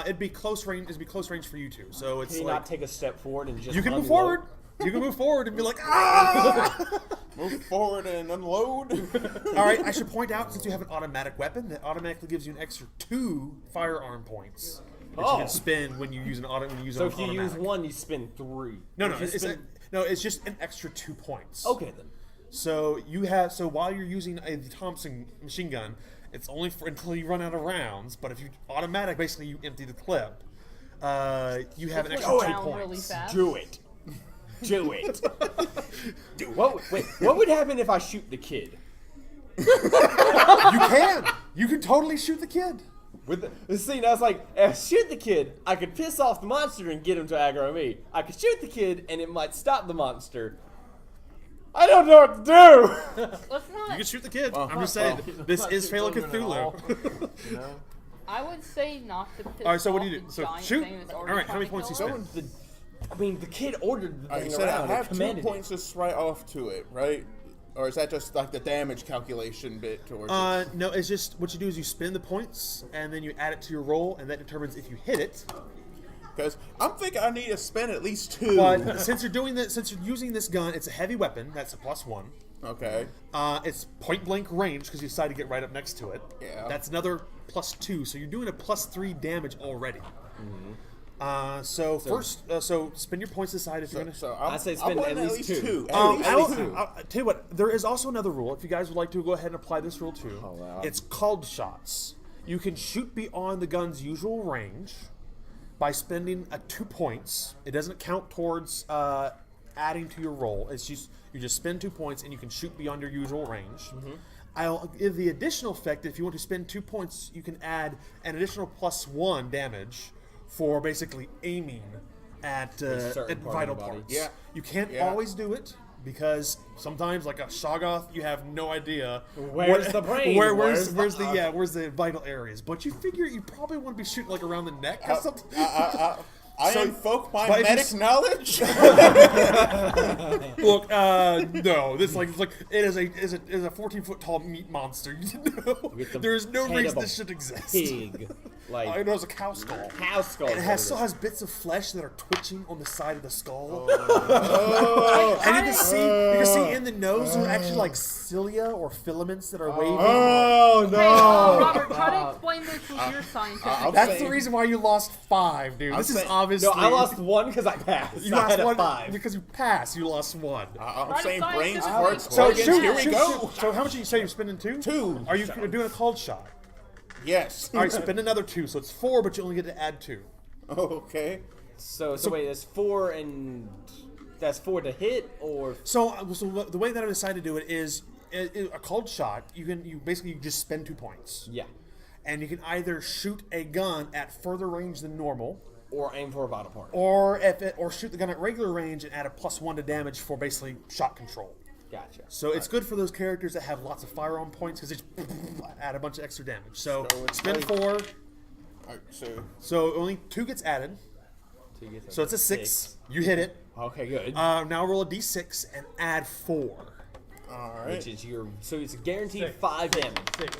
It'd be close range. It'd be close range for you two. So it's Can you like not take a step forward and just you can move unload? forward. You can move forward and be like, ah! Move forward and unload. All right. I should point out, since you have an automatic weapon, that automatically gives you an extra 2 firearm points that you Oh. can spend when you use an auto. When you use So an if you automatic. use 1, you spend 3. No, You no, just it's spend- it's just an extra 2 points. Okay then. So while you're using a Thompson machine gun, it's only until you run out of rounds. But if you automatic, basically you empty the clip. You have an This extra went 2 down points. really fast. Do it. Do it. What would happen if I shoot the kid? You can. You can totally shoot the kid. With the scene, I was like, if I shoot the kid, I could piss off the monster and get him to aggro me. I could shoot the kid and it might stop the monster. I don't know what to do. Let's not. You can shoot the kid. I'm just saying, this is Fail Cthulhu. You know? I would say not to piss All right, so what off do you do? the So giant shoot. thing that's All already right, how many trying to points you kill spend? The kid ordered the I thing said I around. have 2 commanded points just right off to it, right? Or is that just like the damage calculation bit towards it? No, it's just what you do is you spend the points and then you add it to your roll, and that determines if you hit it. Because I'm thinking I need to spend at least 2. But since you're using this gun, it's a heavy weapon. That's a +1. Okay. It's point blank range because you decide to get right up next to it. Yeah. That's another +2, so you're doing a +3 damage already. Mm-hmm. So spend your points aside if you're gonna. So I say spend I'm at putting least 2. At least I will, 2. I'll tell you what. There is also another rule. If you guys would like to go ahead and apply this rule too, Oh, wow. it's called shots. You can shoot beyond the gun's usual range by spending 2 points. It doesn't count towards adding to your roll. It's just you just spend 2 points and you can shoot beyond your usual range. I'll give the additional effect that if you want to spend 2 points, you can add an additional +1 damage for basically aiming at certain part vital of the body. parts. Yeah. You can't Yeah. always do it because sometimes, like a Shoggoth, you have no idea Where's the brain? where's Where's the vital areas. But you figure you probably want to be shooting like around the neck or something. I So- invoke my but if you medic knowledge. Look, no. This it is a 14-foot tall meat monster. With the There is no head reason of a this should exist. Pig. I Like know it's a cow skull. cow skull. It still has bits of flesh that are twitching on the side of the skull. And you can see in the nose are actually like cilia or filaments that are waving. Oh Hey, Robert, try to explain this with your scientific. That's the reason why you lost 5, dude. This is saying- obviously. No, I lost 1 because I passed. You I lost had a 1 5. because you passed. You lost 1. I'm Try to saying brains scientifically hearts So explain organs. shoot, Here we shoot, go. shoot. So how much did you say you're spending? 2? 2. Are you doing a cold shot? Yes. All right, spend another 2, so it's 4, but you only get to add 2. Okay. So wait, that's 4 and that's 4 to hit or So the way that I decided to do it is a cold shot. You basically just spend 2 points, yeah, and you can either shoot a gun at further range than normal, or aim for a vital part. or shoot the gun at regular range and add a +1 to damage for basically shot control. Gotcha. So it's good for those characters that have lots of firearm points because they just add a bunch of extra damage. So it's spend like- 4. Alright, So only 2 gets added. So it's a 6. You hit it. Okay, good. Now roll a d6 and add 4. alright. Which is so it's a guaranteed 6. 5 damage. 6.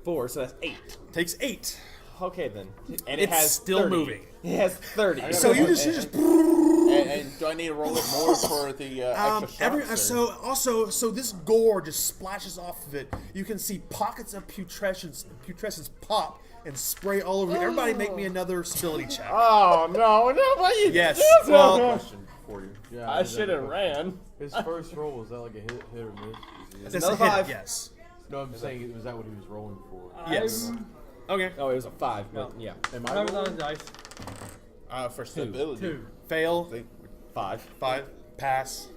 4, so that's 8. Takes 8. Okay then. And It's it has still 30. moving. It has 30. So you just And do I need to roll it more for the extra shots? so this gore just splashes off of it. You can see pockets of putrescence pop and spray all over. Everybody, make me another stability check. Oh no! But you Yes. did Well, Question for you. Yeah, I should have ran. His first roll, was that like a hit or miss? that's another a hit. 5. Yes. No, I'm saying, was that what he was rolling for? Yes. Okay. Oh, it was a 5, but yeah, Am I Whatever rolling? the dice. For stability. 2. Fail. 5. 5. Pass.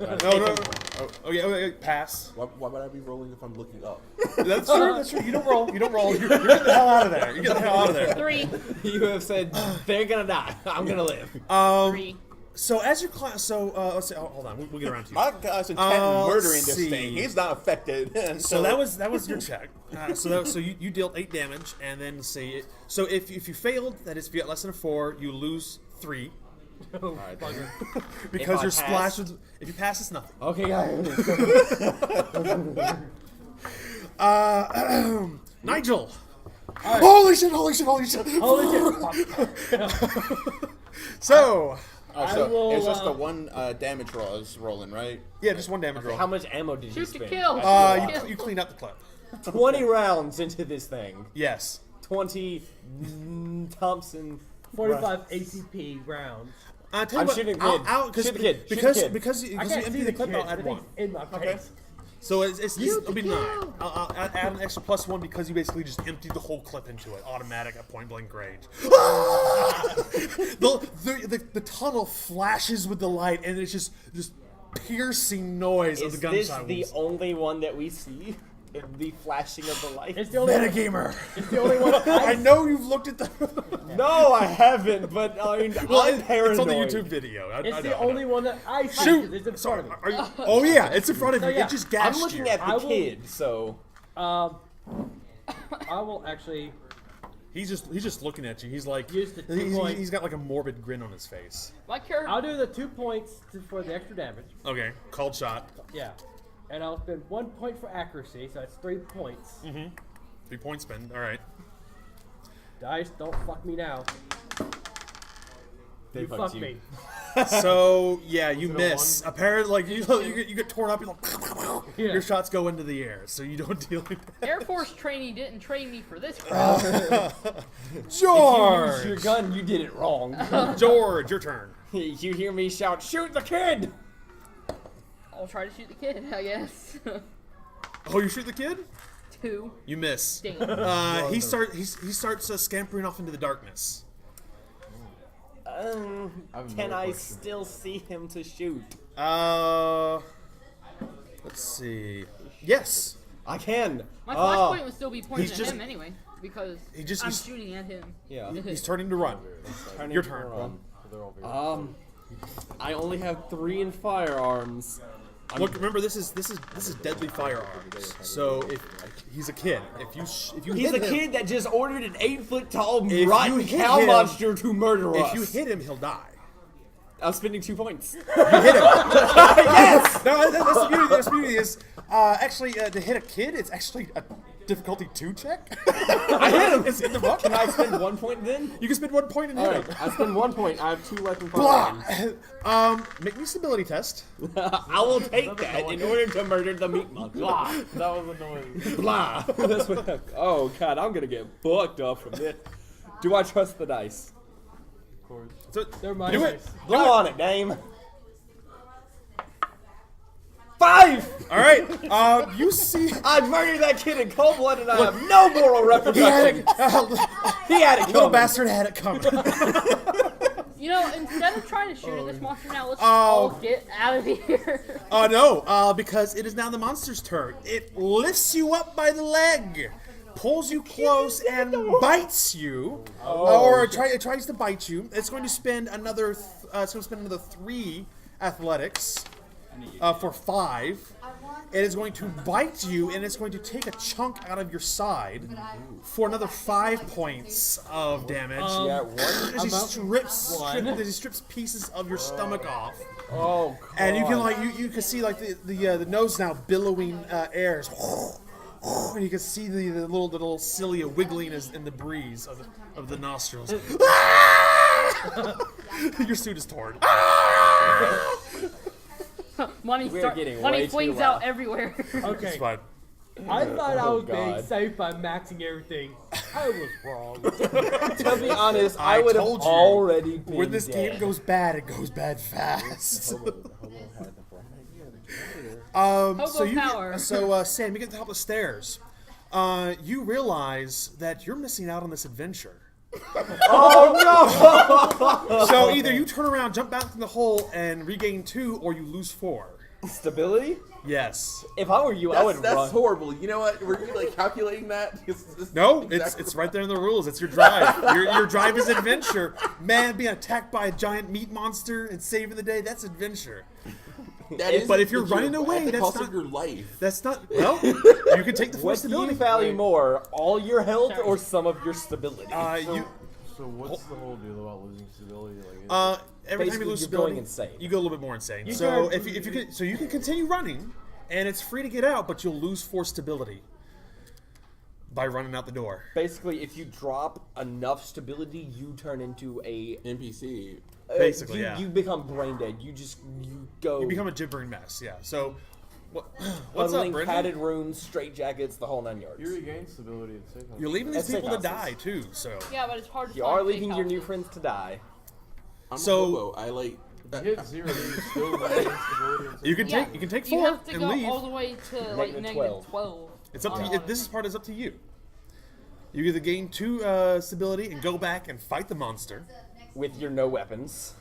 Alright. No. Oh, okay. Pass. Why would I be rolling if I'm looking up? That's true. That's true. You don't roll. You're getting the hell out of there. You're getting the hell out of there. 3. You have said they're gonna die. I'm gonna live. 3. So as your class, let's see. Hold on. We'll get around to you. My guy's intent in murdering let's this see. thing. He's not affected. And So that was your check. So you dealt 8 damage, and then see it. So if you failed, that is, if you got less than a 4, you lose 3 Alright. because I you're pass? splashed. If you pass, it's nothing. Okay, guys. Nigel. Holy shit! Holy shit! Holy shit! Holy shit. So so will, it's just the one damage roll is rolling, right? yeah, just one damage roll. How much ammo did you Shoot to spend? kill. You clean up the clip. 20 rounds into this thing. Yes. 20 Thompson. 45 ACP rounds. Tell you I'm what, shooting a I'll- kid. I'll- 'cause- Shoot the kid. Shoot the Because kid. because I you can't see empty the the clip. kid. I'll add The 1. thing's in my face. So it'll be 9. I'll add an extra +1 because you basically just emptied the whole clip into it, automatic at point blank range. the tunnel flashes with the light, and it's just piercing noise of Is the this gunshot the wounds. only one that we see? In the flashing of the light? It's the only one. Metagamer. It's the only one. I know you've looked at the. No, I haven't, but I mean, I'm paranoid. It's on the YouTube video. It's the only one that I see. Shoot! 'cause It's in front of me. Are you, oh yeah, it's in front of you. yeah. It just I'm gashed looking you. at I the will- kid, so... I will actually. He's just looking at you. He's like Use the 2 points. he's got like a morbid grin on his face. My character. I'll do the 2 points for the extra damage. Okay, called shot. Yeah. And I'll spend 1 point for accuracy, so that's 3 points. 3 point spend. All right. Dice, don't fuck me now. They You fucked fuck you. me. So yeah, you it a miss. Apparently, like you get torn up. Yeah. Your shots go into the air, so you don't deal with that. Air Force training didn't train me for this crap. If you use your George, gun, you did it wrong. George, your turn. You hear me shout, shoot the kid! I'll try to shoot the kid, I guess. Oh, you shoot the kid? 2. You miss. Damn. He starts scampering off into the darkness. have Can another I question. still see him to shoot? Let's see. Yes. I can. My flashpoint would still be pointing He's at just- him anyway, because he's- I'm shooting at him. Yeah. He's turning to run. Turning Your to turn. run. So they're all very I only have 3 in firearms. Look, remember this is deadly firearms. So if he's a kid, if you He's hit a him, kid that just ordered an 8-foot-tall If you rotten hit cow him- monster to murder us. if you hit him, he'll die. I'm spending 2 points. You hit him. Yes. No, that's the beauty. That's the beauty is actually to hit a kid. It's actually a difficulty 2 check. I hit him. It's in the book. Can I spend 1 point then? You can spend 1 point and hit him. Alright, I spend 1 point. I have 2 left in Blah. firearms. Make me a stability test. I will take that in order to murder the meat monster. Blah. That was annoying. Blah. That's what. Oh god, I'm gonna get fucked up from this. Do I trust the dice? Of course. So, They're my do it. dice. Blow on it, Dame. 5! All right. You see. I murdered that kid in cold blood and I have no moral He had repercussions. it. He had it Little coming. bastard had it coming. You know, instead of trying to shoot at this monster now, let's all get out of here. No, because it is now the monster's turn. It lifts you up by the leg, pulls you close, and bites you. It tries to bite you. It's going to spend another. It's going to spend another 3 athletics for 5. It is going to bite you, and it's going to take a chunk out of your side for another 5 points of damage. Yeah, what? As he strips pieces of your stomach off. Oh, And you can you can see like the nose now billowing air and you can see the little cilia wiggling in the breeze of the nostrils. Your suit is torn. Money We're getting way money too flings loud. out everywhere. It's Okay. fine. I thought I was being God. safe by maxing everything. I was wrong. To be honest, I I would have told you, already been When this dead. game goes bad, it goes bad fast. Hobo So you power. Sam, you get to the top of the stairs. You realize that you're missing out on this adventure. So either you turn around, jump back in the hole, and regain 2, or you lose 4. Stability? Yes. If I were you, I would That's run. horrible. You know what? Were you like calculating that? No, Exactly. it's right there in the rules. It's your drive. Your drive is adventure. Man, being attacked by a giant meat monster and saving the day, that's adventure. That is But if you're legit, running but away, at the that's cost not- of your life. That's not, well, you can take the 4 What do stability. you value more, all your health or some of your stability? So what's the whole deal about losing stability? Like, Every time Basically, you lose you're stability, going insane. you go a little bit more insane. You So can- if you can, so you can continue running, and it's free to get out, but you'll lose 4 stability by running out the door. Basically, if you drop enough stability, you turn into a NPC. Basically, you, yeah. you become brain dead. You go. You become a gibbering mess. Yeah. So, what's up, huddling, Brenden? padded rooms, straight jackets, the whole 9 yards. you regain stability at safe house. You're leaving these At safe people to houses. die too. So, Yeah, but it's hard to You find are safe leaving your new houses. friends to die. I'm So- a hobo. I like. If you hit 0, you still regain stability at safe you can Yeah, take 4 You have to and go leave. all the way to like Negative negative 12. It's up to on you. all This of part is up to you. You either gain 2 stability and go back and fight the monster. With your no weapons.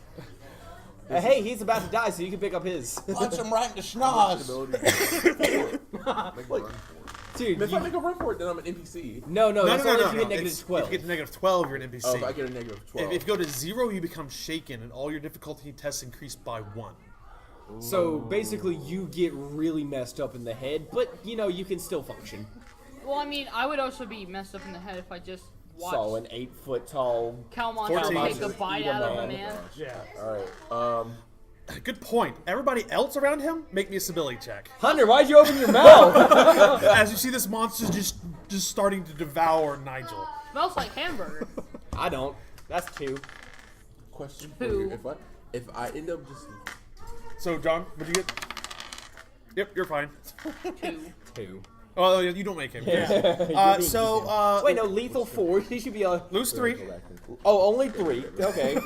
Hey, he's about to die, so you can pick up his. Punch him right in the schnoz. Dude, If I you, make a run for it, then I'm an NPC. no, that's only if you hit negative It's- 12. If you get to negative 12, you're an NPC. Oh, if I get a negative 12. If you go to 0, you become shaken, and all your difficulty tests increase by 1. So basically, you get really messed up in the head, but you can still function. Well, I mean, I would also be messed up in the head if I just watched So an 8-foot tall. cow monster 14 take a monsters bite eat a out of a man. man. Yeah. All right. Good point. Everybody else around him, make me a stability check. Hunter, why'd you open your mouth? As you see this monster just starting to devour Nigel. Smells like hamburger. I don't. That's 2. Question for you: Who? if I end up just So, John, what'd you get? Yep, you're fine. 2. Oh, you don't make him. Wait, no, lethal 4. He should be a. lose 3. Oh, only 3. Okay.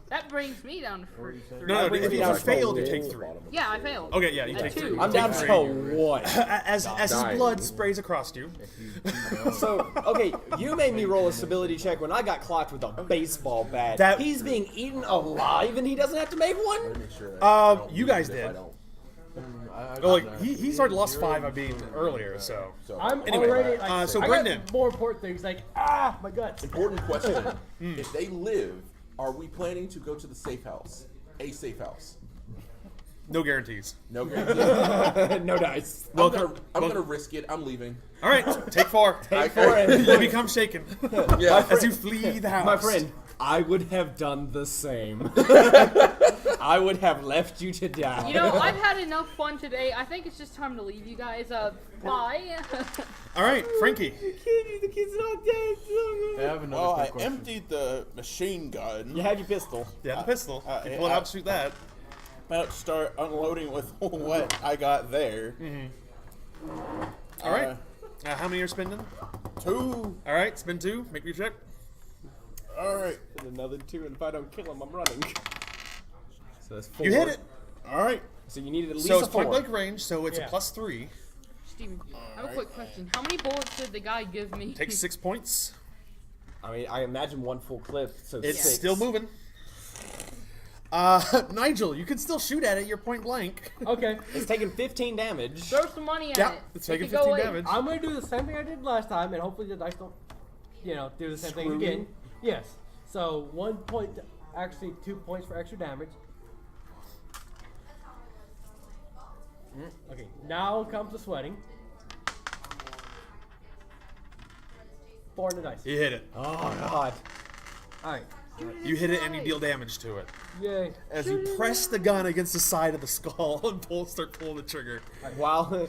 That brings me down to 3. No, brings if me you down failed, to you take 3. Yeah, I failed. Okay, yeah, you At take 2. 3. I'm down to 1. As his Dying. blood sprays across you. So, okay, you made me roll a stability check when I got clocked with a baseball bat. He's being eaten alive and he doesn't have to make one? make sure that I don't You lose guys it if I did. don't. Oh, like he's already lost 5 by being earlier, so. So, I'm Anyway, already like, so I Brenden. got more important things like my guts. important question: if they live, are we planning to go to the safe house? A safe house. No guarantees. No guarantee. No dice. I'm gonna risk it. I'm leaving. All right, take 4. Take 4 and You become shaken Yeah. as you flee the house. my friend, I would have done the same. I would have left you to die. You know, I've had enough fun today. I think it's just time to leave you guys. Bye. All right, Frankie. The kid's not dead. I have another Well, quick I question. emptied the machine gun. You have your pistol. Yeah, the pistol. You yeah, pull it out, shoot that. About to start unloading with what I got there. All right. How many are spending? 2. All right, spend 2. Make me check. All right. And another 2, and if I don't kill him, I'm running. So that's 4. You hit it. All right. So you needed at least So a it's point 4. blank range, so it's Yeah. a +3. Steven, I have a quick question. How many bullets did the guy give me? Take 6 points. I mean, I imagine 1 full clip, so It's 6. still moving. Nigel, you can still shoot at it. You're point blank. Okay. It's taking 15 damage. Throw some money at Yeah, it. it's Make taking it go 15 away. damage. I'm gonna do the same thing I did last time, and hopefully the dice don't, do the same thing Screw again. you. Yes. So 1 point, actually 2 points for extra damage. Okay. Now comes the sweating. 4 on the dice. You hit it. Oh, God. All right. You hit it and you deal damage to it. Yay. as you press the gun against the side of the skull and start pulling the trigger. Wow.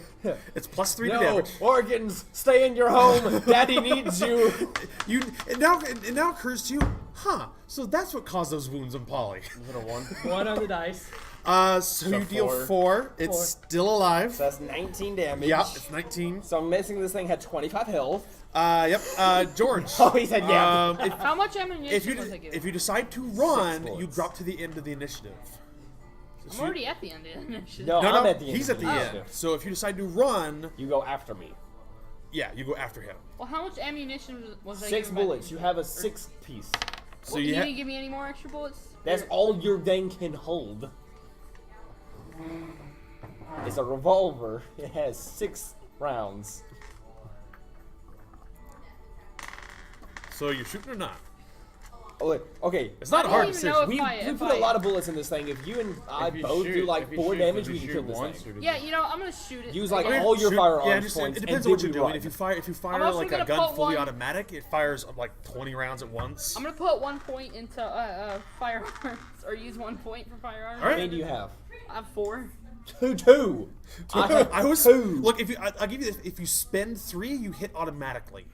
It's +3 to No, damage. organs, stay in your home. Daddy needs you. It now occurs to you, so that's what caused those wounds on Paulie. Is it a 1? 1 on the dice. So you deal 4. It's still alive. So that's 19 damage. Yep, it's 19. So I'm missing this thing had 25 health. Yep. George. Oh, he said yeah. How much ammunition was I given? If you decide to run, you bullets. drop to the end of the initiative. I'm already at the end of the initiative. No, I'm at the end. He's at the end. So if you decide to run, You go after me. yeah, you go after him. Well, how much ammunition was I 6 given by bullets. the- You have a 6 piece. So Well, you didn't give me any more extra bullets? That's Or- all your thing can hold. It's a revolver. It has 6 rounds. So you're shooting or not? Oh, wait, okay. It's not a I hard don't even know decision. if We put a lot of bullets in this thing. If you and I both do like 4 damage, we can kill this thing. Yeah, I'm gonna shoot it. Use like again. all your Shoot- firearms yeah, I understand. points. It depends and on what then you're we doing. run. If you fire I'm also like a gonna gun put fully one- automatic, it fires like 20 rounds at once. I'm gonna put 1 point into firearms, or use 1 point for firearms. All right. How many do you have? I have 4. 2. I have I was 2. look. I'll give you this. If you spend 3, you hit automatically.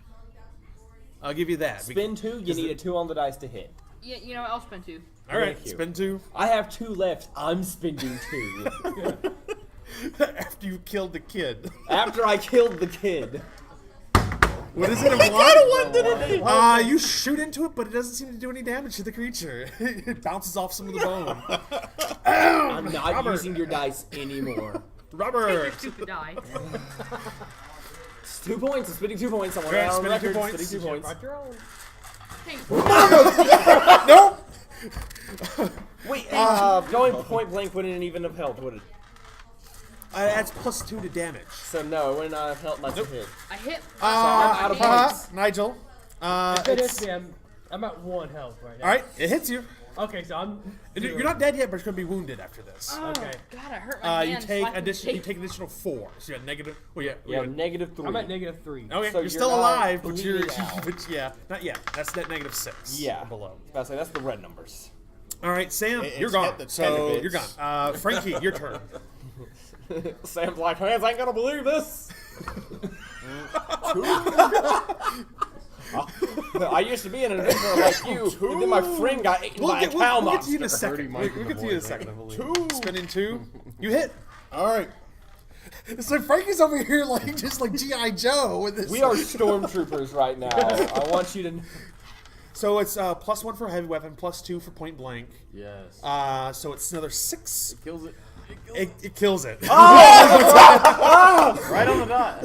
I'll give you that. Spin 2, you need a 2 on the dice to hit. Yeah, I'll spend 2. All right, Thank you. spend 2 I have 2 left. I'm spending 2. after you killed the kid. After I killed the kid. What is it? A 1? You shoot into it, but it doesn't seem to do any damage to the creature. It bounces off some of the bone. I'm not Robert. using your dice anymore. Your Robert. stupid die. It's 2 points. I'm spending 2 points. I'm on Right, the spending 2 record. points. Spending 2 points. Brought your own. Hey, Nope. Wait, going point blank wouldn't even have helped, would it? That's +2 to damage. So no, it wouldn't have helped my hit. I hit. out of points. Nigel. If it It's- hits me, I'm at 1 health right now. all right, it hits you. Okay, so I'm. You're not dead yet, but you're going to be wounded after this. Oh, Okay. God, I hurt my You hand. take slapping additional. You tape. take an additional 4. So you got negative. Well, yeah. Yeah, -3. I'm at -3. Okay, So you're you're still not alive, but you're. bleeding out. But yeah, not yet. That's that -6. Yeah. or below. I was say that's the red numbers. All right, Sam, It's you're gone. hit the So tendons. you're gone. Frankie, your turn. Sam's like, fans ain't gonna believe this. I used to be an adventurer like you, and then my friend got eaten by a cow we'll get to you in a monster. second. We'll get to you in a second. Spinning 2. You hit. All right. So Frankie's over here just like G.I. Joe with this. We are stormtroopers right now. I want you to. So it's +1 for heavy weapon, +2 for point blank. Yes. So it's another 6. Kills it. It kills it. Right on the dot.